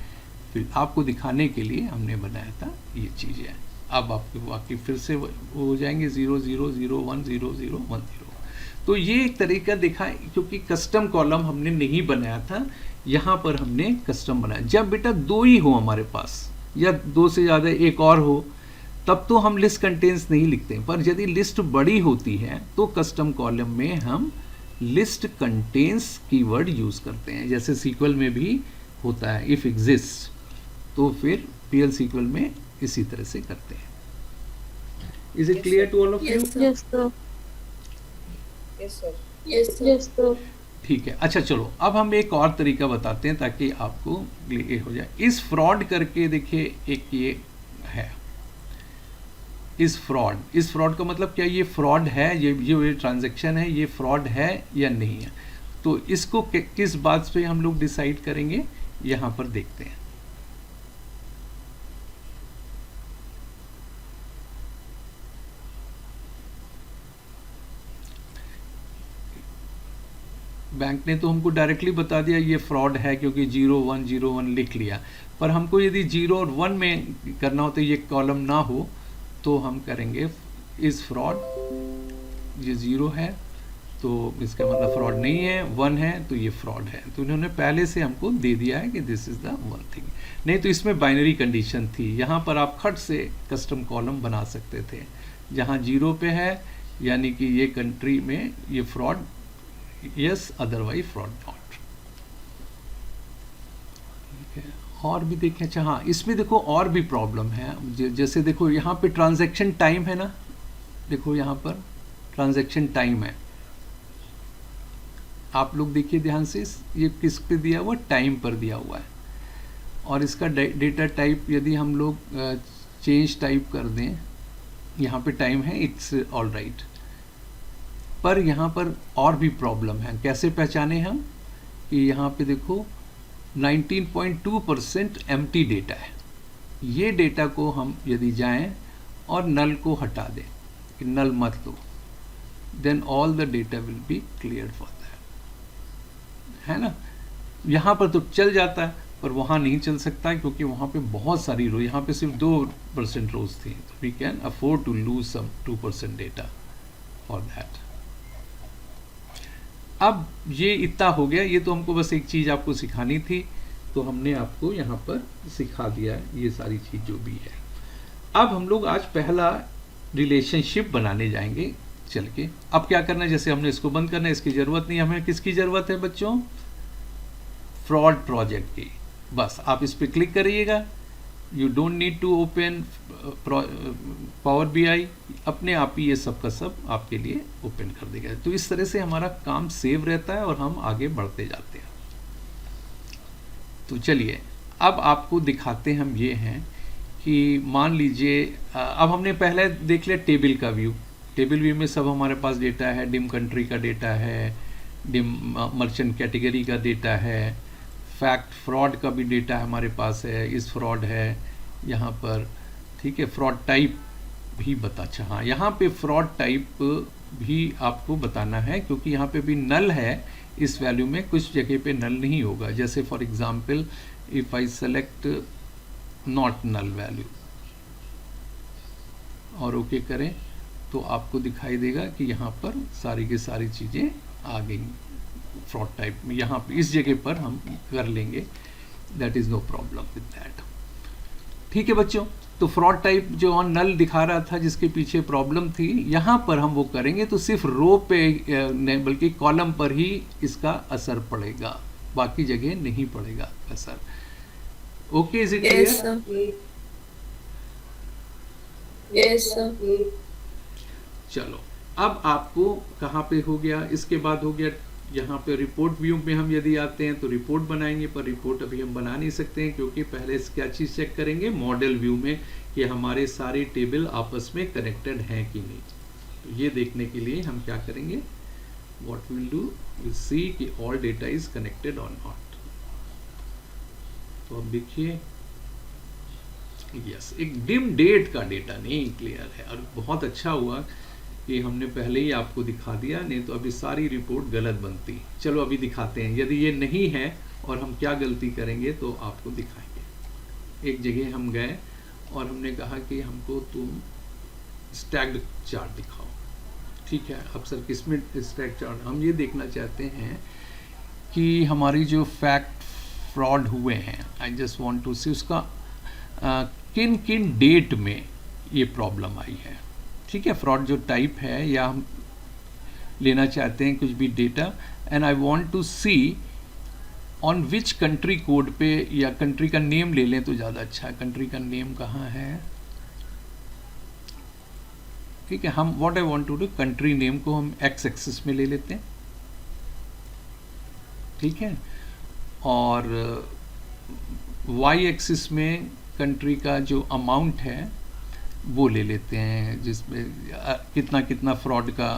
फिर आपको दिखाने के लिए हमने बनाया था ये चीज़ें। अब आपके बाकी फिर से वो हो जाएंगे 0 0 0 1 0 0 1 0। तो ये एक तरीका दिखा, क्योंकि कस्टम कॉलम हमने नहीं बनाया था, यहाँ पर हमने कस्टम बनाया। जब बेटा 2 ही हो हमारे पास या 2 से ज़्यादा एक और हो, तब तो हम लिस्ट कंटेन्स नहीं लिखते, पर यदि लिस्ट बड़ी होती है तो कस्टम कॉलम में हम लिस्ट कंटेन्स कीवर्ड यूज़ करते हैं। जैसे सीक्वल में भी होता है इफ एग्जिस्ट, तो फिर PL सीक्वल में इसी तरह से करते हैं। Is it clear to all of you? Yes sir. Yes sir. Yes sir. ठीक है, अच्छा चलो अब हम एक और तरीका बताते हैं ताकि आपको क्लियर हो जाए। इस फ्रॉड करके देखिए एक ये है, इस फ्रॉड का मतलब क्या? ये फ्रॉड है, ये ट्रांजैक्शन है, ये फ्रॉड है या नहीं है? तो इसको किस बात पे हम लोग डिसाइड करेंगे, यहाँ पर देखते हैं। बैंक ने तो हमको डायरेक्टली बता दिया ये फ्रॉड है, क्योंकि 0101 लिख लिया, पर हमको यदि 0 और 1 में करना हो तो ये कॉलम ना हो, तो हम करेंगे इस फ्रॉड, ये 0 है तो इसका मतलब फ्रॉड नहीं है, 1 है तो ये फ्रॉड है। तो इन्होंने पहले से हमको दे दिया है कि दिस इज़ द 1 थिंग। नहीं तो इसमें बाइनरी कंडीशन थी, यहाँ पर आप खट से कस्टम कॉलम बना सकते थे। जहाँ 0 पे है यानी कि ये कंट्री में ये fraud yes, otherwise fraud not. ठीक है, और भी देखें। अच्छा हाँ, इसमें देखो और भी प्रॉब्लम है। जैसे देखो यहाँ पे ट्रांजैक्शन टाइम है ना, देखो यहाँ पर ट्रांजैक्शन टाइम है, आप लोग देखिए ध्यान से, ये किस पे दिया हुआ? टाइम पर दिया हुआ है। और इसका डेटा टाइप यदि हम लोग चेंज टाइप कर दें, यहाँ पे टाइम है, इट्स ऑल राइट, पर यहाँ पर और भी प्रॉब्लम है। कैसे पहचाने हम कि यहाँ पे देखो 19.2% एम्प्टी डेटा है। ये डेटा को हम यदि जाएं और नल को हटा दें कि नल मत लो, then all the data will be clear for that, है ना। यहाँ पर तो चल जाता है पर वहाँ नहीं चल सकता क्योंकि वहाँ पे बहुत सारी रो, यहाँ पे सिर्फ 2% रोज थी, तो we can afford to lose some 2% data for that. अब ये इतना हो गया, ये तो हमको बस एक चीज़ आपको सिखानी थी तो हमने आपको यहाँ पर सिखा दिया है ये सारी चीज़ जो भी है। अब हम लोग आज पहला रिलेशनशिप बनाने जाएंगे चल के। अब क्या करना है, जैसे हमने इसको बंद करना है, इसकी ज़रूरत नहीं, हमें किसकी ज़रूरत है बच्चों, फ्रॉड प्रोजेक्ट की। बस आप इस पर क्लिक करिएगा, you don't need to open power BI, अपने आप ही ये सब का सब आपके लिए ओपन कर देगा। तो इस तरह से हमारा काम सेव रहता है और हम आगे बढ़ते जाते हैं। तो चलिए अब आपको दिखाते हम ये हैं कि मान लीजिए अब हमने पहले देख लिया टेबल का व्यू। टेबल व्यू में सब हमारे पास डेटा है, डिम कंट्री का डेटा है, डिम मर्चेंट कैटेगरी का डेटा है, फैक्ट फ्रॉड का भी डेटा हमारे पास है, इस फ्रॉड है यहाँ पर, ठीक है। फ्रॉड टाइप भी बता, अच्छा हाँ, यहाँ पे फ्रॉड टाइप भी आपको बताना है क्योंकि यहाँ पे भी नल है इस वैल्यू में, कुछ जगह पे नल नहीं होगा। जैसे for example if I select not null value और ओके करें तो आपको दिखाई देगा कि यहाँ पर सारी की सारी चीज़ें आ गई फ्रॉड टाइप में। यहाँ पे इस जगह पर हम कर लेंगे, that is no problem with that, ठीक है बच्चों। तो फ्रॉड टाइप जो ऑन नल दिखा रहा था जिसके पीछे प्रॉब्लम थी, यहाँ पर हम वो करेंगे तो सिर्फ रो पे नहीं बल्कि कॉलम पर ही इसका असर पड़ेगा, बाकी जगह नहीं पड़ेगा असर। Okay, is it clear? Yes sir. चलो अब आपको कहाँ पे हो गया, इसके बाद हो गया यहाँ पे रिपोर्ट व्यू में हम यदि आते हैं तो रिपोर्ट बनाएंगे, पर रिपोर्ट अभी हम बना नहीं सकते हैं क्योंकि पहले क्या चीज़ चेक करेंगे मॉडल व्यू में कि हमारे सारे टेबल आपस में कनेक्टेड हैं कि नहीं। तो ये देखने के लिए हम क्या करेंगे, what will do, will see कि ऑल डेटा इज कनेक्टेड और नॉट। तो अब देखिए यस, एक डिम डेट का डेटा नहीं क्लियर है, और बहुत अच्छा हुआ कि हमने पहले ही आपको दिखा दिया, नहीं तो अभी सारी रिपोर्ट गलत बनती। चलो अभी दिखाते हैं, यदि ये नहीं है और हम क्या गलती करेंगे तो आपको दिखाएंगे। एक जगह हम गए और हमने कहा कि हमको तुम स्टैग्ड चार्ट दिखाओ, ठीक है। अब सर किसमें स्टैग्ड चार्ट, हम ये देखना चाहते हैं कि हमारी जो फैक्ट फ्रॉड हुए हैं, आई जस्ट वांट टू सी उसका किन किन डेट में ये प्रॉब्लम आई है, ठीक है। फ्रॉड जो टाइप है या हम लेना चाहते हैं कुछ भी data, and I want to see on which country code पे, या कंट्री का नेम ले लें तो ज़्यादा अच्छा है। कंट्री का नेम कहाँ है, ठीक है। हम what I want to do, country name को हम एक्स एक्सिस में ले लेते हैं, ठीक है, और वाई एक्सिस में कंट्री का जो अमाउंट है वो ले लेते हैं, जिसमें कितना कितना फ्रॉड का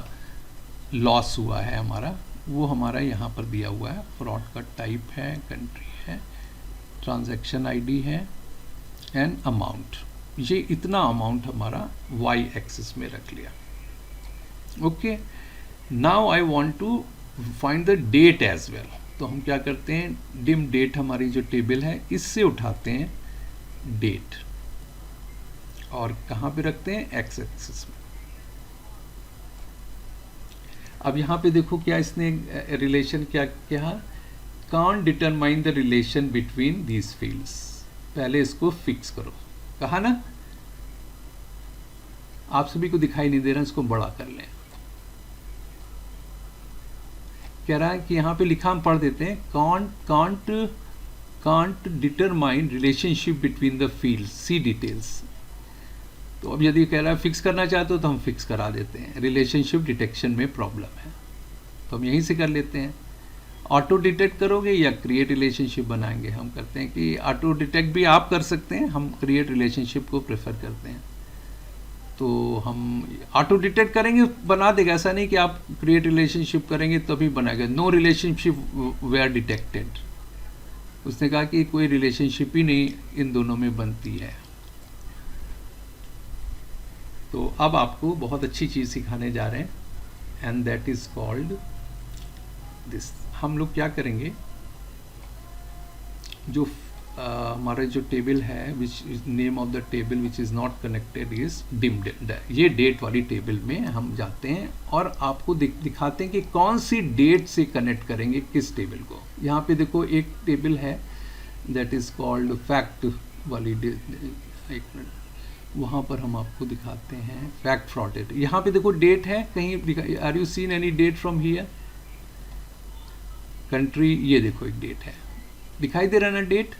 लॉस हुआ है हमारा, वो हमारा यहाँ पर दिया हुआ है। फ्रॉड का टाइप है, कंट्री है, ट्रांजैक्शन आईडी है एंड अमाउंट, ये इतना अमाउंट हमारा वाई एक्सिस में रख लिया। Okay, now I want to find the date as well. तो हम क्या करते हैं, डिम डेट हमारी जो टेबल है इससे उठाते हैं डेट और कहाँ पे रखते हैं, एक्स एक्सिस में। अब यहाँ पे देखो क्या इसने रिलेशन क्या किया, can't determine the relation between these fields. पहले इसको फिक्स करो, कहा ना, आप सभी को दिखाई नहीं दे रहा, इसको बड़ा कर लें। कह रहा है कि यहाँ पे लिखा, हम पढ़ देते हैं, can't determine relationship between the fields, see details. तो अब यदि कह रहा है फिक्स करना चाहते हो तो हम फिक्स करा देते हैं, रिलेशनशिप डिटेक्शन में प्रॉब्लम है तो हम यहीं से कर लेते हैं। ऑटो डिटेक्ट करोगे या क्रिएट रिलेशनशिप बनाएंगे, हम करते हैं कि ऑटो डिटेक्ट भी आप कर सकते हैं, हम क्रिएट रिलेशनशिप को प्रेफर करते हैं। तो हम ऑटो डिटेक्ट करेंगे, बना देगा, ऐसा नहीं कि आप क्रिएट रिलेशनशिप करेंगे तभी बनाएगा। नो रिलेशनशिप वेयर डिटेक्टेड, उसने कहा कि कोई रिलेशनशिप ही नहीं इन दोनों में बनती है। तो अब आपको बहुत अच्छी चीज़ सिखाने जा रहे हैं, and that is called this. हम लोग क्या करेंगे, जो हमारा जो टेबल है, which is name of the table which is not connected is dim date, ये डेट वाली टेबल में हम जाते हैं और आपको दिखाते हैं कि कौन सी डेट से कनेक्ट करेंगे किस टेबल को। यहाँ पे देखो एक टेबल है दैट इज़ कॉल्ड फैक्ट वाली एक मिनट, वहाँ पर हम आपको दिखाते हैं फैक्ट फ्रॉड डेट। यहाँ पे देखो डेट है कहीं, are you seen any date from here? Country, ये देखो एक डेट है, दिखाई दे रहा ना डेट।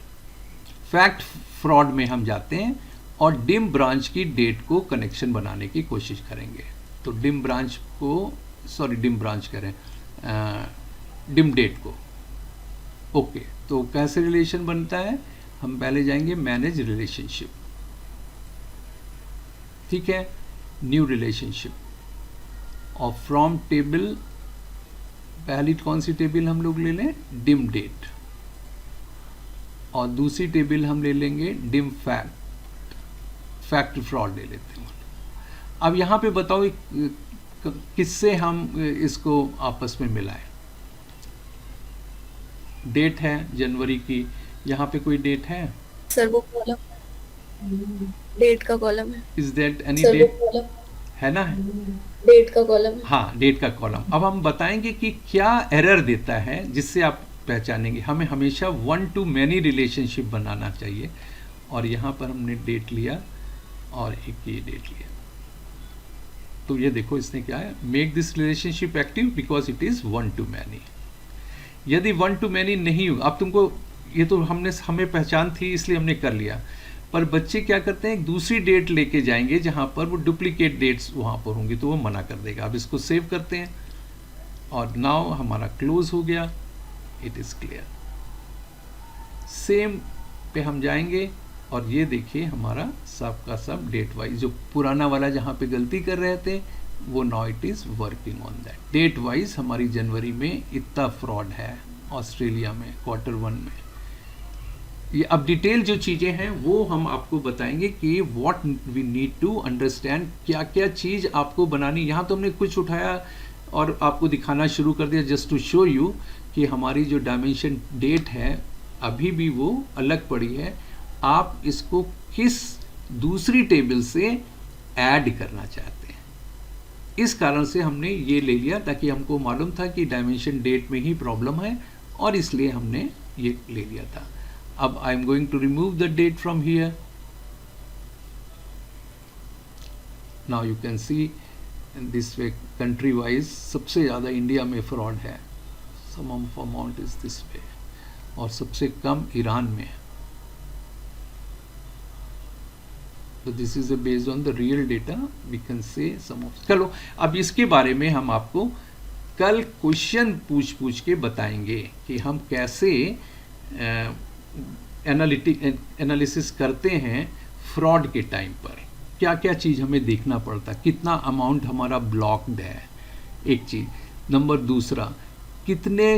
फैक्ट फ्रॉड में हम जाते हैं और डिम ब्रांच की डेट को कनेक्शन बनाने की कोशिश करेंगे। तो डिम ब्रांच को, सॉरी डिम ब्रांच करें, डिम डेट को। ओके, तो कैसे रिलेशन बनता है? हम पहले जाएंगे मैनेज रिलेशनशिप, ठीक है, न्यू रिलेशनशिप, और फ्रॉम टेबल, पहली कौन सी टेबल हम लोग ले लें? डिम डेट, और दूसरी टेबल हम ले लेंगे डिम फैक्ट फ्रॉड ले लेते हैं। अब यहाँ पे बताओ किससे हम इसको आपस में मिलाएं? डेट है जनवरी की, यहाँ पे कोई डेट है? सर वो कॉलम, डेट का कॉलम है। इज दैट एनी सर वो डेट? कॉलम, है ना? डेट का कॉलम है। हाँ, डेट का कॉलम। अब हम बताएंगे कि क्या एरर देता है जिससे आप पहचानेंगे। हमें हमेशा वन टू मैनी रिलेशनशिप बनाना चाहिए, और यहाँ पर हमने डेट लिया और एक ये डेट लिया। तो ये देखो इसने क्या है, make this relationship active because it is one two many. यदि वन टू मैनी नहीं हो, अब तुमको ये तो हमें पहचान थी इसलिए हमने कर लिया, पर बच्चे क्या करते हैं, एक दूसरी डेट लेके जाएंगे जहाँ पर वो डुप्लीकेट डेट्स वहाँ पर होंगी, तो वो मना कर देगा। अब इसको सेव करते हैं, और नाउ हमारा क्लोज हो गया, इट इज़ क्लियर। सेम पे हम जाएंगे, और ये देखिए हमारा सब का सब डेट वाइज, जो पुराना वाला जहाँ पे गलती कर रहे थे वो now it is working on that. Date wise हमारी जनवरी में इतना फ्रॉड है ऑस्ट्रेलिया में Q1 में। ये अब डिटेल जो चीज़ें हैं वो हम आपको बताएंगे कि what we need to understand, क्या क्या चीज़ आपको बनानी। यहाँ तो हमने कुछ उठाया और आपको दिखाना शुरू कर दिया जस्ट टू शो यू कि हमारी जो डायमेंशन डेट है अभी भी वो अलग पड़ी है। आप इसको किस दूसरी टेबल से ऐड करना चाहते हैं, इस कारण से हमने ये ले लिया, ताकि हमको मालूम था कि डायमेंशन डेट में ही प्रॉब्लम है, और इसलिए हमने ये ले लिया था। अब I am going to remove the date from here. Now you can see this way country wise सबसे ज़्यादा इंडिया में फ्रॉड है, some of amount is this way, और सबसे कम ईरान में। तो this is based on the real data, we can say some of. चलो अब इसके बारे में हम आपको कल क्वेश्चन पूछ के बताएंगे कि हम कैसे एनालिसिस करते हैं फ्रॉड के टाइम पर, क्या क्या चीज़ हमें देखना पड़ता, कितना अमाउंट हमारा ब्लॉक्ड है, एक चीज़। नंबर दूसरा, कितने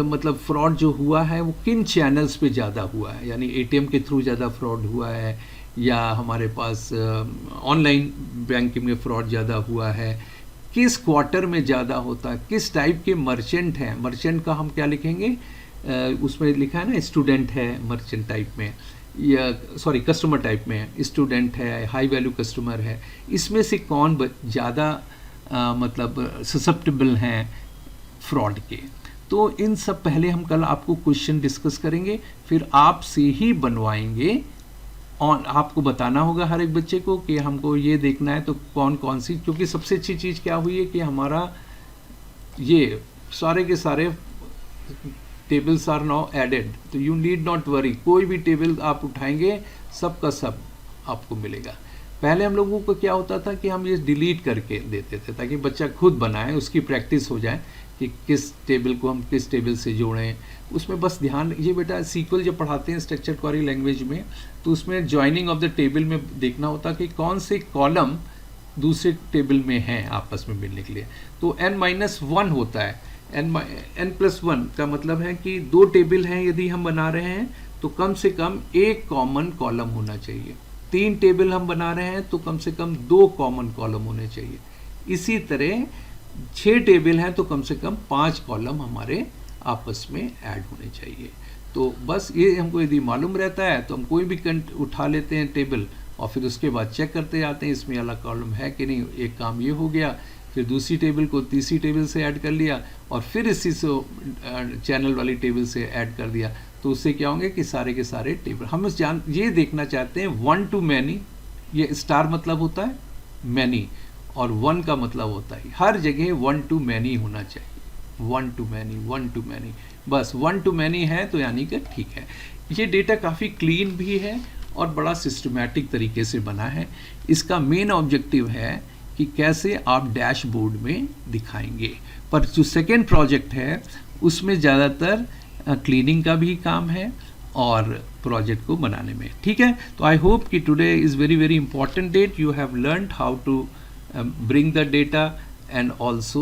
मतलब फ्रॉड जो हुआ है वो किन चैनल्स पे ज़्यादा हुआ है, यानी एटीएम के थ्रू ज़्यादा फ्रॉड हुआ है, या हमारे पास ऑनलाइन बैंकिंग में फ्रॉड ज़्यादा हुआ है, किस क्वार्टर में ज़्यादा होता है, किस टाइप के मर्चेंट हैं। मर्चेंट का हम क्या लिखेंगे, उसमें लिखा है ना स्टूडेंट है मर्चेंट टाइप में, या सॉरी कस्टमर टाइप में स्टूडेंट है, हाई वैल्यू कस्टमर है। इसमें से कौन ज़्यादा मतलब ससेप्टेबल हैं फ्रॉड के। तो इन सब पहले हम कल आपको क्वेश्चन डिस्कस करेंगे, फिर आपसे ही बनवाएंगे, और आपको बताना होगा हर एक बच्चे को कि हमको ये देखना है तो कौन कौन सी। क्योंकि सबसे अच्छी चीज़ क्या हुई है कि हमारा ये सारे के सारे टेबल्स आर नाउ एडेड, तो यू नीड नॉट वरी, कोई भी टेबल आप उठाएंगे सब का सब आपको मिलेगा। पहले हम लोगों को क्या होता था कि हम ये डिलीट करके देते थे ताकि बच्चा खुद बनाए, उसकी प्रैक्टिस हो जाए कि किस टेबल को हम किस टेबल से जोड़ें। उसमें बस ध्यान, ये बेटा सीक्वल जब पढ़ाते हैं स्ट्रक्चर्ड क्वेरी लैंग्वेज में, तो उसमें ज्वाइनिंग ऑफ द टेबल में देखना होता कि कौन से कॉलम दूसरे टेबल में हैं आपस में मिलने के लिए। तो n-1 होता है, n+1 का मतलब है कि दो टेबल हैं यदि हम बना रहे हैं तो कम से कम एक कॉमन कॉलम होना चाहिए। 3 टेबल हम बना रहे हैं तो कम से कम 2 कॉमन कॉलम होने चाहिए। इसी तरह 6 टेबल हैं तो कम से कम 5 कॉलम हमारे आपस में ऐड होने चाहिए। तो बस ये हमको यदि मालूम रहता है तो हम कोई भी उठा लेते हैं टेबल और फिर उसके बाद चेक करते जाते हैं इसमें अलग कॉलम है कि नहीं। एक काम ये हो गया फिर दूसरी टेबल को तीसरी टेबल से ऐड कर लिया, और फिर इसी से चैनल वाली टेबल से ऐड कर दिया, तो उससे क्या होंगे कि सारे के सारे टेबल हम ये देखना चाहते हैं वन टू मैनी। ये स्टार मतलब होता है मैनी, और वन का मतलब होता है हर जगह वन टू मैनी होना चाहिए, one two many, one two many, बस वन टू मैनी है तो यानी कि ठीक है। ये डेटा काफ़ी क्लीन भी है और बड़ा सिस्टमैटिक तरीके से बना है। इसका मेन ऑब्जेक्टिव है कि कैसे आप डैशबोर्ड में दिखाएंगे, पर जो सेकेंड प्रोजेक्ट है उसमें ज़्यादातर क्लीनिंग का भी काम है और प्रोजेक्ट को बनाने में, ठीक है। तो आई होप कि today is very very important date, you have learned how to bring the data and also